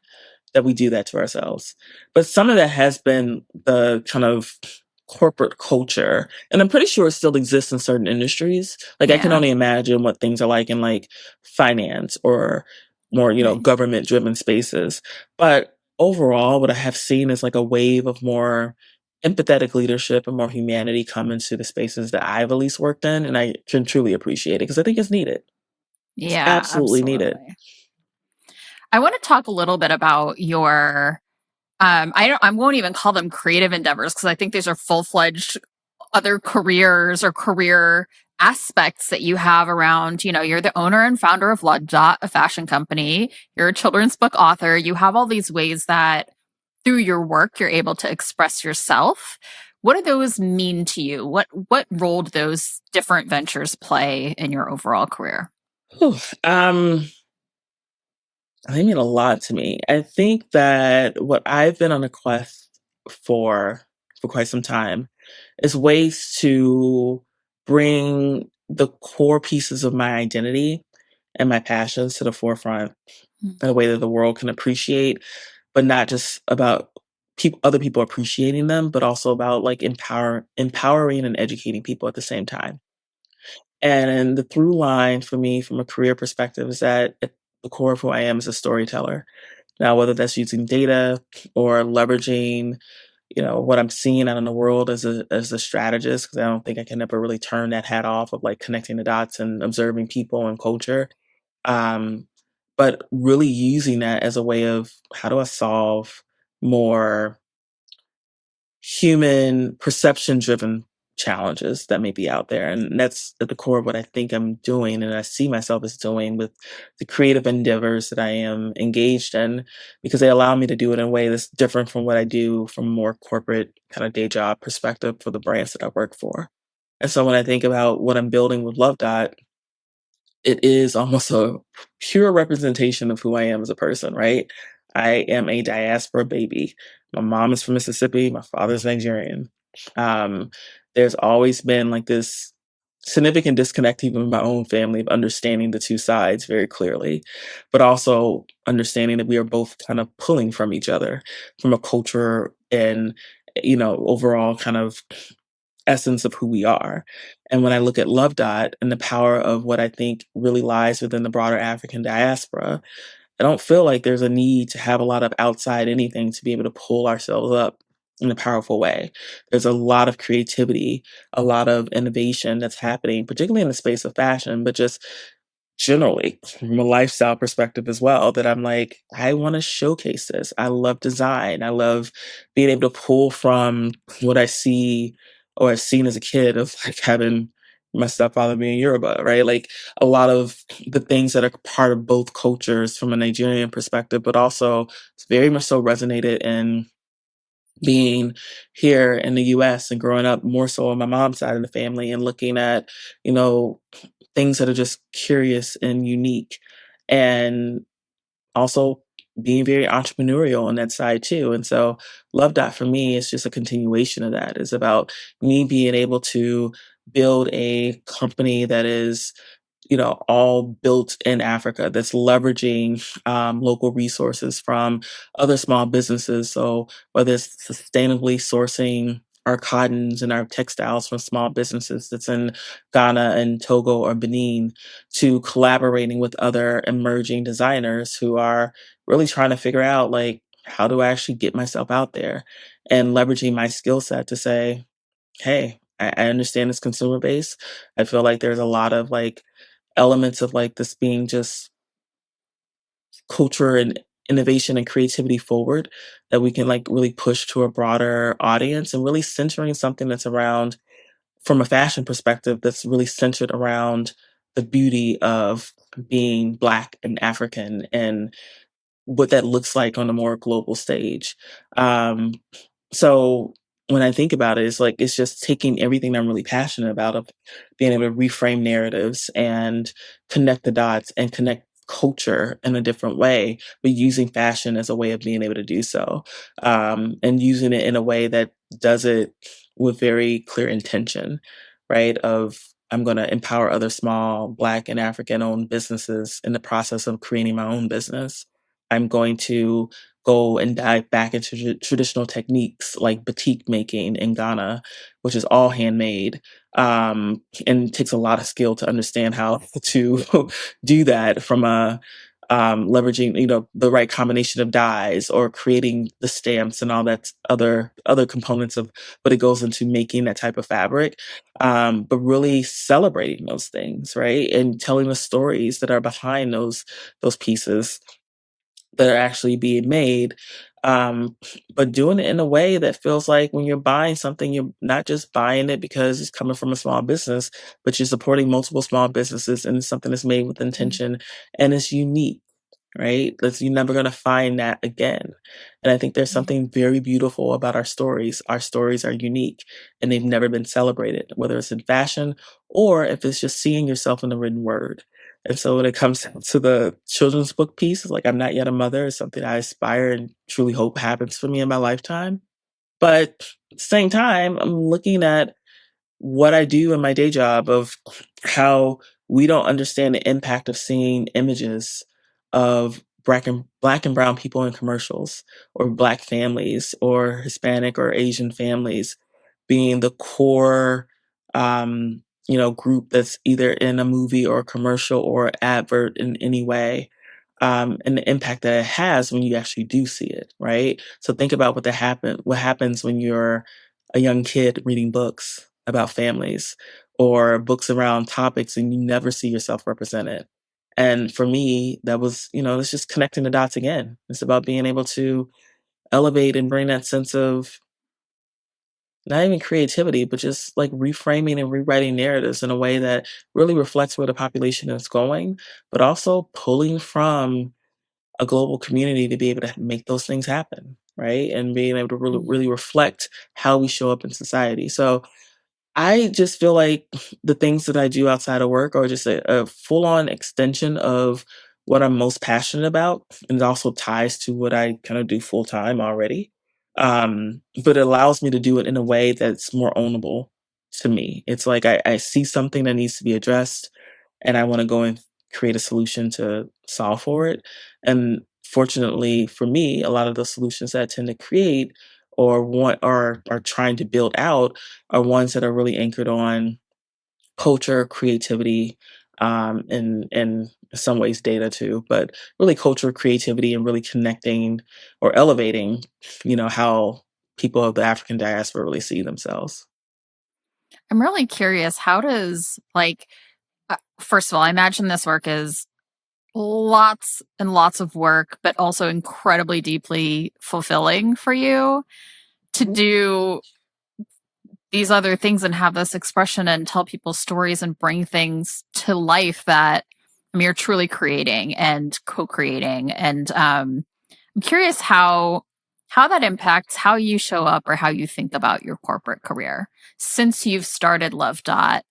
that we do that to ourselves. But some of that has been the kind of corporate culture. And I'm pretty sure it still exists in certain industries. Like I can Yeah. only imagine what things are like in like finance or more, Right. government driven spaces. But overall, what I have seen is like a wave of more empathetic leadership and more humanity come into the spaces that I've at least worked in. And I can truly appreciate it because I think it's needed. It's Yeah, absolutely needed. absolutely. I want to talk a little bit about your I won't even call them creative endeavors because I think these are full-fledged other careers or career aspects that you have around, you're the owner and founder of Love Dot, a fashion company. You're a children's book author. You have all these ways that through your work you're able to express yourself. What do those mean to you? What role do those different ventures play in your overall career? Whew. They mean a lot to me. I think that what I've been on a quest for quite some time is ways to bring the core pieces of my identity and my passions to the forefront in a way that the world can appreciate, but not just about other people appreciating them, but also about like empowering and educating people at the same time. And the through line for me from a career perspective is that at the core of who I am is a storyteller. Now, whether that's using data or leveraging, what I'm seeing out in the world as a strategist, because I don't think I can ever really turn that hat off of like connecting the dots and observing people and culture. Um, but really using that as a way of how do I solve more human perception driven challenges that may be out there. And that's at the core of what I think I'm doing and I see myself as doing with the creative endeavors that I am engaged in because they allow me to do it in a way that's different from what I do from a more corporate kind of day job perspective for the brands that I work for. And so when I think about what I'm building with Love Dot, it is almost a pure representation of who I am as a person, right? I am a diaspora baby. My mom is from Mississippi, my father's Nigerian. Um, there's always been like this significant disconnect, even with my own family, of understanding the two sides very clearly, but also understanding that we are both kind of pulling from each other from a culture and, overall kind of essence of who we are. And when I look at Love Dot and the power of what I think really lies within the broader African diaspora, I don't feel like there's a need to have a lot of outside anything to be able to pull ourselves up in a powerful way. There's a lot of creativity, a lot of innovation that's happening, particularly in the space of fashion, but just generally from a lifestyle perspective as well that I'm like, I want to showcase this. I love design. I love being able to pull from what I see or I've seen as a kid of like having my stepfather being Yoruba, right? Like a lot of the things that are part of both cultures from a Nigerian perspective, but also it's very much so resonated in being here in the US and growing up more so on my mom's side of the family and looking at, you know, things that are just curious and unique. And also being very entrepreneurial on that side too. And so Love Dot for me is just a continuation of that. It's about me being able to build a company that is all built in Africa that's leveraging local resources from other small businesses. So whether it's sustainably sourcing our cottons and our textiles from small businesses that's in Ghana and Togo or Benin to collaborating with other emerging designers who are really trying to figure out like, how do I actually get myself out there? and leveraging my skill set to say, hey, I understand this consumer base. I feel like there's a lot of like elements of like this being just culture and innovation and creativity forward that we can like really push to a broader audience and really centering something that's around from a fashion perspective that's really centered around the beauty of being Black and African and what that looks like on a more global stage. Um, so when I think about it, it's like it's just taking everything that I'm really passionate about of being able to reframe narratives and connect the dots and connect culture in a different way, but using fashion as a way of being able to do so. And using it in a way that does it with very clear intention, right? Of I'm going to empower other small Black and African owned businesses in the process of creating my own business. I'm going to go and dive back into traditional techniques like batik making in Ghana, which is all handmade. And takes a lot of skill to understand how to do that from a leveraging, the right combination of dyes or creating the stamps and all that other components of what it goes into making that type of fabric. But really celebrating those things, right? And telling the stories that are behind those pieces that are actually being made. Um, but doing it in a way that feels like when you're buying something, you're not just buying it because it's coming from a small business, but you're supporting multiple small businesses and it's something that's made with intention and it's unique, right? That's you're never gonna find that again. And I think there's something very beautiful about our stories. Our stories are unique and they've never been celebrated, whether it's in fashion or if it's just seeing yourself in the written word. And so when it comes to the children's book piece, it's like I'm not yet a mother, it's something I aspire and truly hope happens for me in my lifetime. But at the same time, I'm looking at what I do in my day job of how we don't understand the impact of seeing images of black and brown people in commercials or Black families or Hispanic or Asian families being the core group that's either in a movie or a commercial or advert in any way. And the impact that it has when you actually do see it, right? So think about what happens when you're a young kid reading books about families or books around topics and you never see yourself represented. And for me, that was, it's just connecting the dots again. It's about being able to elevate and bring that sense of not even creativity, but just like reframing and rewriting narratives in a way that really reflects where the population is going, but also pulling from a global community to be able to make those things happen, right? And being able to really reflect how we show up in society. So I just feel like the things that I do outside of work are just a full on extension of what I'm most passionate about. And it also ties to what I kind of do full time already. But it allows me to do it in a way that's more ownable to me. It's like I see something that needs to be addressed and I want to go and create a solution to solve for it. And fortunately for me, a lot of the solutions that I tend to create or want are trying to build out are ones that are really anchored on culture, creativity, and in some ways data too, but really culture, creativity, and really connecting or elevating, how people of the African diaspora really see themselves. I'm really curious, how does first of all, I imagine this work is lots and lots of work, but also incredibly deeply fulfilling for you to do these other things and have this expression and tell people stories and bring things to life that you're truly creating and co-creating. And I'm curious how that impacts how you show up or how you think about your corporate career since you've started Love Dot.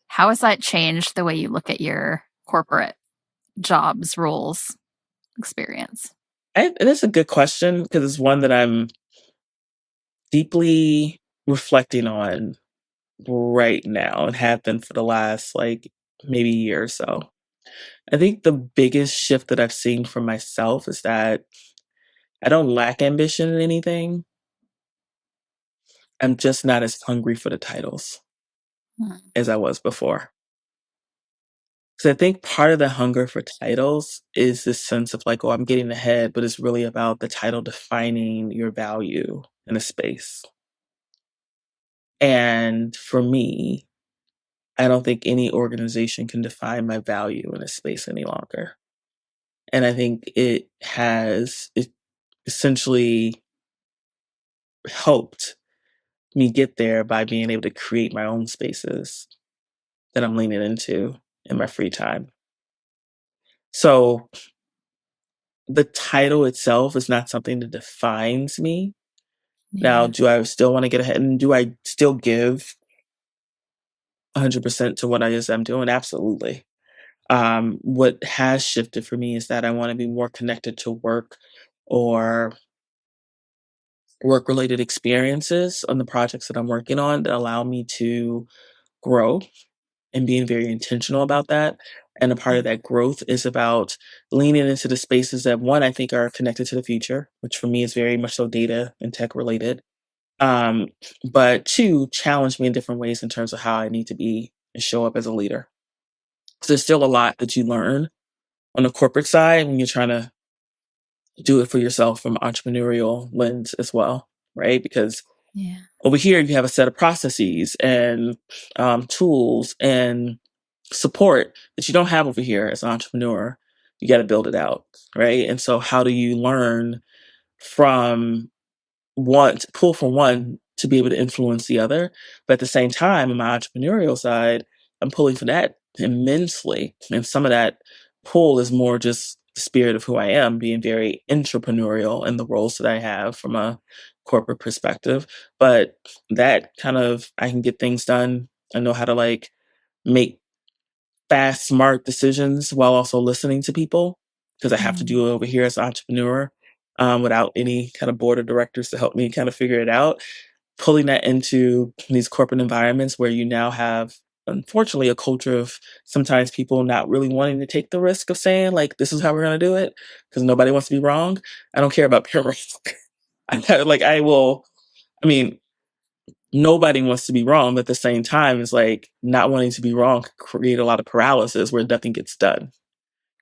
How has that changed the way you look at your corporate jobs, roles, experience? And it's a good question because it's one that I'm deeply reflecting on right now and have been for the last like maybe year or so. I think the biggest shift that I've seen for myself is that I don't lack ambition in anything. I'm just not as hungry for the titles Hmm. as I was before. So I think part of the hunger for titles is this sense of like, oh, I'm getting ahead, but it's really about the title defining your value in a space. And for me, I don't think any organization can define my value in a space any longer. And I think it essentially helped me get there by being able to create my own spaces that I'm leaning into in my free time. So the title itself is not something that defines me. Now, Yeah. do I still want to get ahead and do I still give 100% to what I am doing? Absolutely. What has shifted for me is that I want to be more connected to work or work related experiences on the projects that I'm working on that allow me to grow and being very intentional about that. And a part of that growth is about leaning into the spaces that one, I think are connected to the future, which for me is very much so data and tech related. Um, but two, challenge me in different ways in terms of how I need to be and show up as a leader. So there's still a lot that you learn on the corporate side when you're trying to do it for yourself from an entrepreneurial lens as well, right? Because Yeah. over here you have a set of processes and tools and support that you don't have over here as an entrepreneur. You got to build it out, right? And so, how do you learn from one, to pull from one to be able to influence the other? But at the same time, in my entrepreneurial side, I'm pulling from that immensely. And some of that pull is more just the spirit of who I am, being very entrepreneurial in the roles that I have from a corporate perspective. But that kind of, I can get things done. I know how to like make fast, smart decisions while also listening to people because I have to Mm. do it over here as an entrepreneur without any kind of board of directors to help me kind of figure it out. Pulling that into these corporate environments where you now have, unfortunately, a culture of sometimes people not really wanting to take the risk of saying, like, this is how we're going to do it because nobody wants to be wrong. I don't care about peer risk. I will, I mean, nobody wants to be wrong, but at the same time, it's like not wanting to be wrong could create a lot of paralysis where nothing gets done.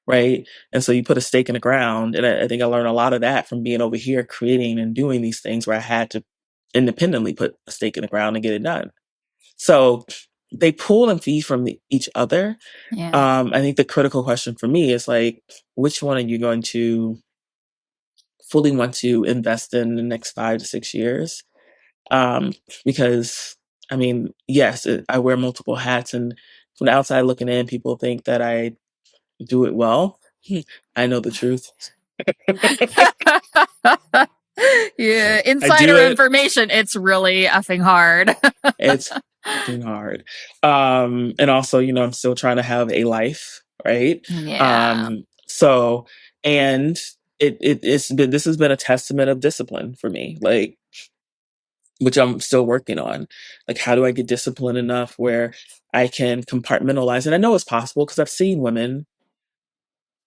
Right. And so you put a stake in the ground. And I think I learned a lot of that from being over here creating and doing these things where I had to independently put a stake in the ground and get it done. So they pull and feed from each other. Yeah. I think the critical question for me is like, which one are you going to fully want to invest in the next 5 to 6 years? Um, because I mean, yes, I wear multiple hats, and from the outside looking in, people think that I do it well. I know the truth. Yeah, I do insider it. information. It's really effing hard. It's effing hard. And also, I'm still trying to have a life, right? Yeah. So, and this has been a testament of discipline for me, like, which I'm still working on. Like, how do I get disciplined enough where I can compartmentalize? And I know it's possible because I've seen women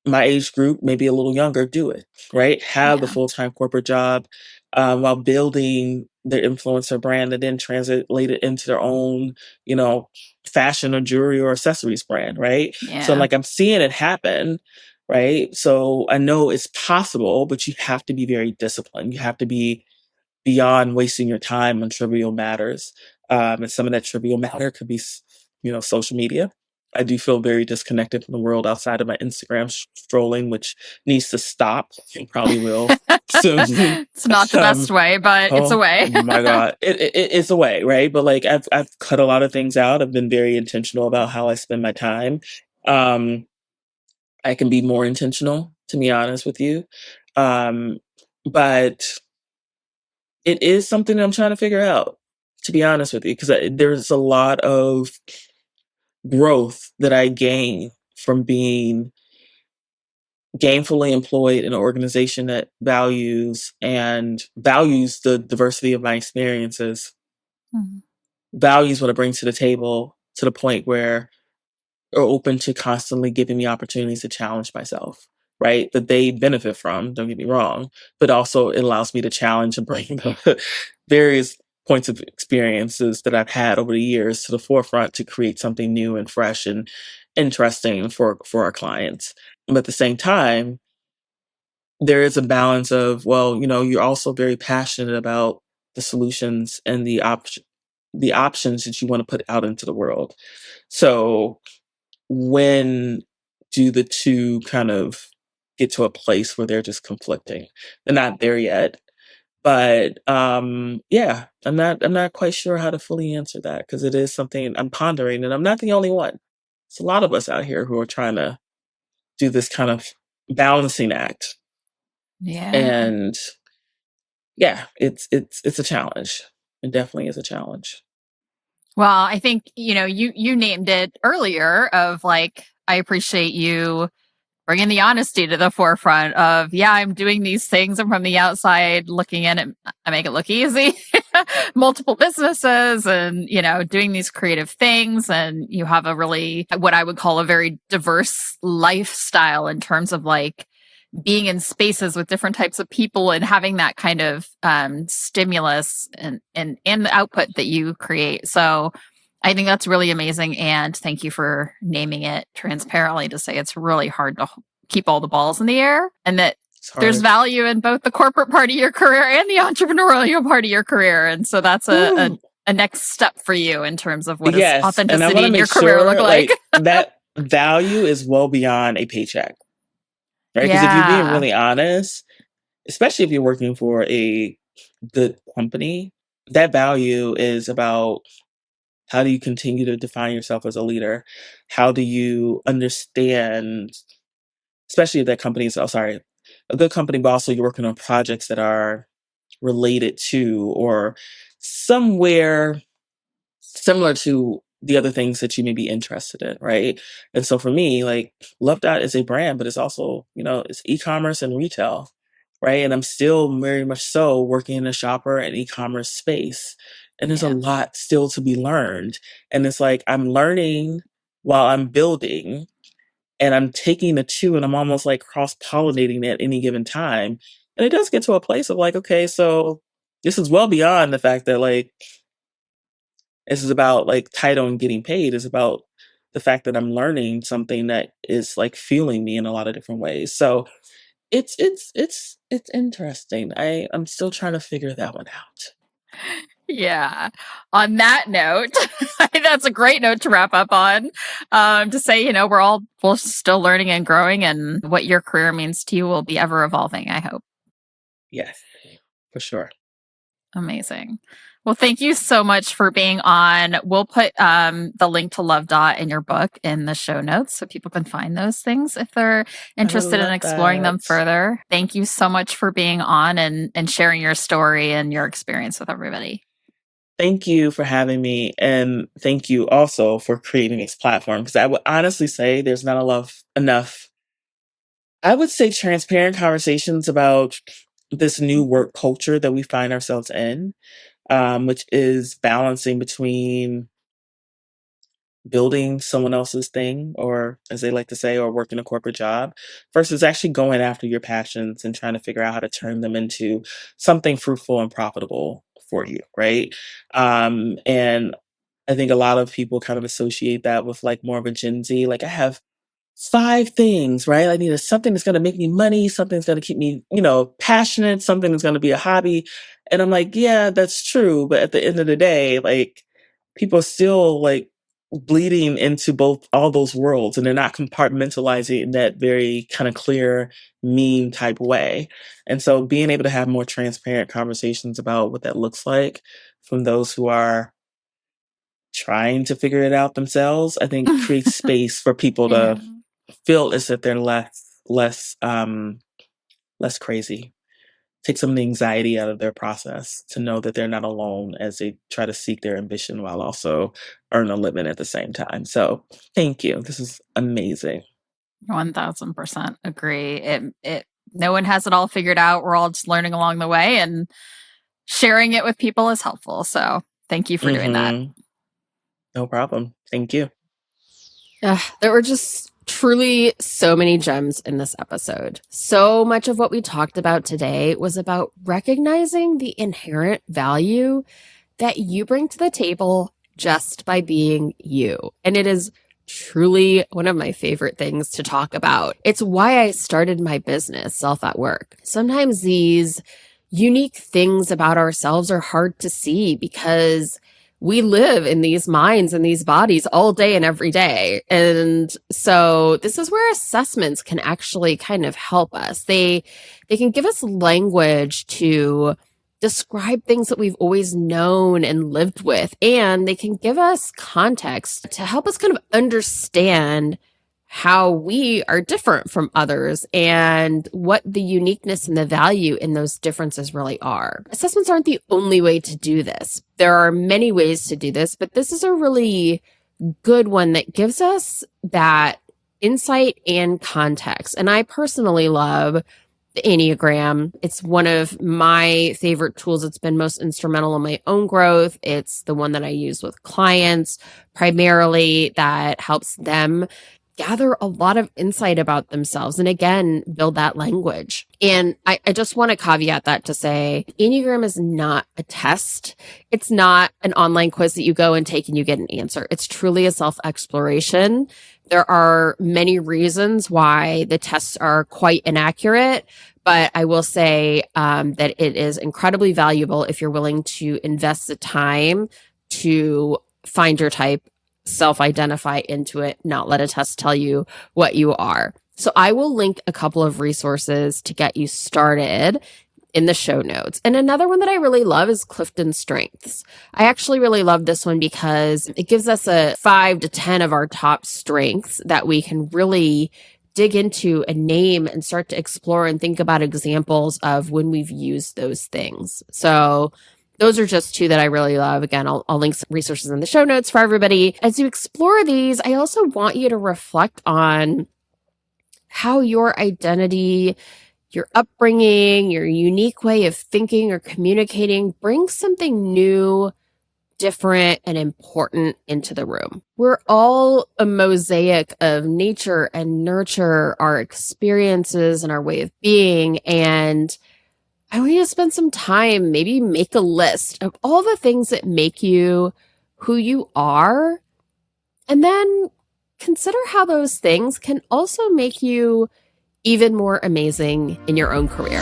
my age group, maybe a little younger, do it, right? Have the Yeah. full-time corporate job while building their influencer brand and then translate it into their own, you know, fashion or jewelry or accessories brand, right? So Yeah. like I'm seeing it happen, right? So I know it's possible, but you have to be very disciplined. You have to be beyond wasting your time on trivial matters. And some of that trivial matter could be, social media. I do feel very disconnected from the world outside of my Instagram strolling, which needs to stop. It probably will soon. It's not the best way, but it's a Oh way. my god, it's a way, right? But like I've cut a lot of things out. I've been very intentional about how I spend my time. Um, I can be more intentional, to be honest with you. Um, but it is something that I'm trying to figure out, to be honest with you, because there's a lot of growth that I gain from being gainfully employed in an organization that values the diversity of my experiences, Mhm. values what I bring to the table to the point where are open to constantly giving me opportunities to challenge myself, right? That they benefit from, don't get me wrong, but also it allows me to challenge and bring the various points of experiences that I've had over the years to the forefront to create something new and fresh interesting for our clients. But at the same time, there is a balance of, well, you're also very passionate about the solutions and the options that you want to put out into the world. So when do the two kind of get to a place where they're just conflicting? They're not there yet. But yeah, I'm not quite sure how to fully answer that because it is something I'm pondering, and I'm not the only one. It's a lot of us out here who are trying to do this kind of balancing act. Yeah. And yeah, it's a challenge. It definitely is a challenge. Well, I think, you named it earlier of like, I appreciate you bringing the honesty to the forefront of, yeah, I'm doing these things. And from the outside looking in it, I make it look easy. Multiple businesses and, doing these creative things. And you have a really, what I would call a very diverse lifestyle in terms of like being in spaces with different types of people and having that kind of stimulus and the output that you create. So I think that's really amazing. And thank you for naming it transparently to say it's really hard to keep all the balls in the air and that It's there's hard. value in both the corporate part of your career and the entrepreneurial part of your career. And so that's Woo. a next step for you in terms of what does Yes, and I want authenticity to in make your career look sure like? like that value is well beyond a paycheck, right? Because if you're being Yeah. really honest, especially if you're working for a good company, that value is about how do you continue to define yourself as a leader? How do you understand, especially if that company is, oh, sorry, a good company, but also you're working on projects that are related to or somewhere similar to the other things that you may be interested in, right? And so for me, like Love Dot is a brand, but it's also, it's e-commerce and retail, right? And I'm still very much so working in a shopper and e-commerce space. And there's a Yeah. lot still to be learned. And it's like I'm learning while I'm building and I'm taking the two and I'm almost like cross-pollinating at any given time. And it does get to a place of like, okay, so this is well beyond the fact that like this is about like title and getting paid. It's about the fact that I'm learning something that is like fueling me in a lot of different ways. So it's interesting. I'm still trying to figure that one out. Yeah. On that note, I think that's a great note to wrap up on. To say, we're still learning and growing, and what your career means to you will be ever evolving, I hope. Yes, for sure. Amazing. Well, thank you so much for being on. We'll put the link to Love Dot in your book in the show notes so people can find those things if they're I would interested in love exploring them that. further. Thank you so much for being on and sharing your story and your experience with everybody. Thank you for having me. And thank you also for creating this platform. Because I would honestly say there's not enough, I would say, transparent conversations about this new work culture that we find ourselves in, which is balancing between building someone else's thing, or as they like to say, or working a corporate job, versus actually going after your passions and trying to figure out how to turn them into something fruitful and profitable for you, right? And I think a lot of people kind of associate that with like more of a Gen Z. Like I have 5 things, right? I need something that's gonna make me money, something that's gonna keep me, passionate, something that's gonna be a hobby. And I'm like, yeah, that's true. But at the end of the day, like people are still like bleeding into both all those worlds and they're not compartmentalizing in that very kind of clear meme type way. And so being able to have more transparent conversations about what that looks like from those who are trying to figure it out themselves, I think creates space for people Yeah. to feel as if they're less crazy. Take some of the anxiety out of their process to know that they're not alone as they try to seek their ambition while also earn a living at the same time. So thank you. This is amazing. 1000% agree. No one has it all figured out. We're all just learning along the way, and sharing it with people is helpful. So thank you for doing that. Hmm. No problem. Thank you. There were just truly so many gems in this episode. So much of what we talked about today was about recognizing the inherent value that you bring to the table just by being you. And it is truly one of my favorite things to talk about. It's why I started my business, Self at Work. Sometimes these unique things about ourselves are hard to see because we live in these minds and these bodies all day and every day. And so this is where assessments can actually kind of help us. They can give us language to describe things that we've always known and lived with, and they can give us context to help us kind of understand how we are different from others and what the uniqueness and the value in those differences really are. Assessments aren't the only way to do this. There are many ways to do this, but this is a really good one that gives us that insight and context. And I personally love the Enneagram. It's one of my favorite tools. It's been most instrumental in my own growth. It's the one that I use with clients primarily that helps them gather a lot of insight about themselves and again, build that language. And I just want to caveat that to say Enneagram is not a test. It's not an online quiz that you go and take and you get an answer. It's truly a self-exploration. There are many reasons why the tests are quite inaccurate, but I will say that it is incredibly valuable if you're willing to invest the time to find your type, self-identify into it, not let a test tell you what you are. So I will link a couple of resources to get you started in the show notes. And another one that I really love is Clifton Strengths. I actually really love this one because it gives us a 5 to 10 of our top strengths that we can really dig into and name and start to explore and think about examples of when we've used those things. So those are just 2 that I really love. Again, I'll link some resources in the show notes for everybody. As you explore these, I also want you to reflect on how your identity, your upbringing, your unique way of thinking or communicating brings something new, different, and important into the room. We're all a mosaic of nature and nurture, our experiences and our way of being. And I want you to spend some time, maybe make a list of all the things that make you who you are, and then consider how those things can also make you even more amazing in your own career.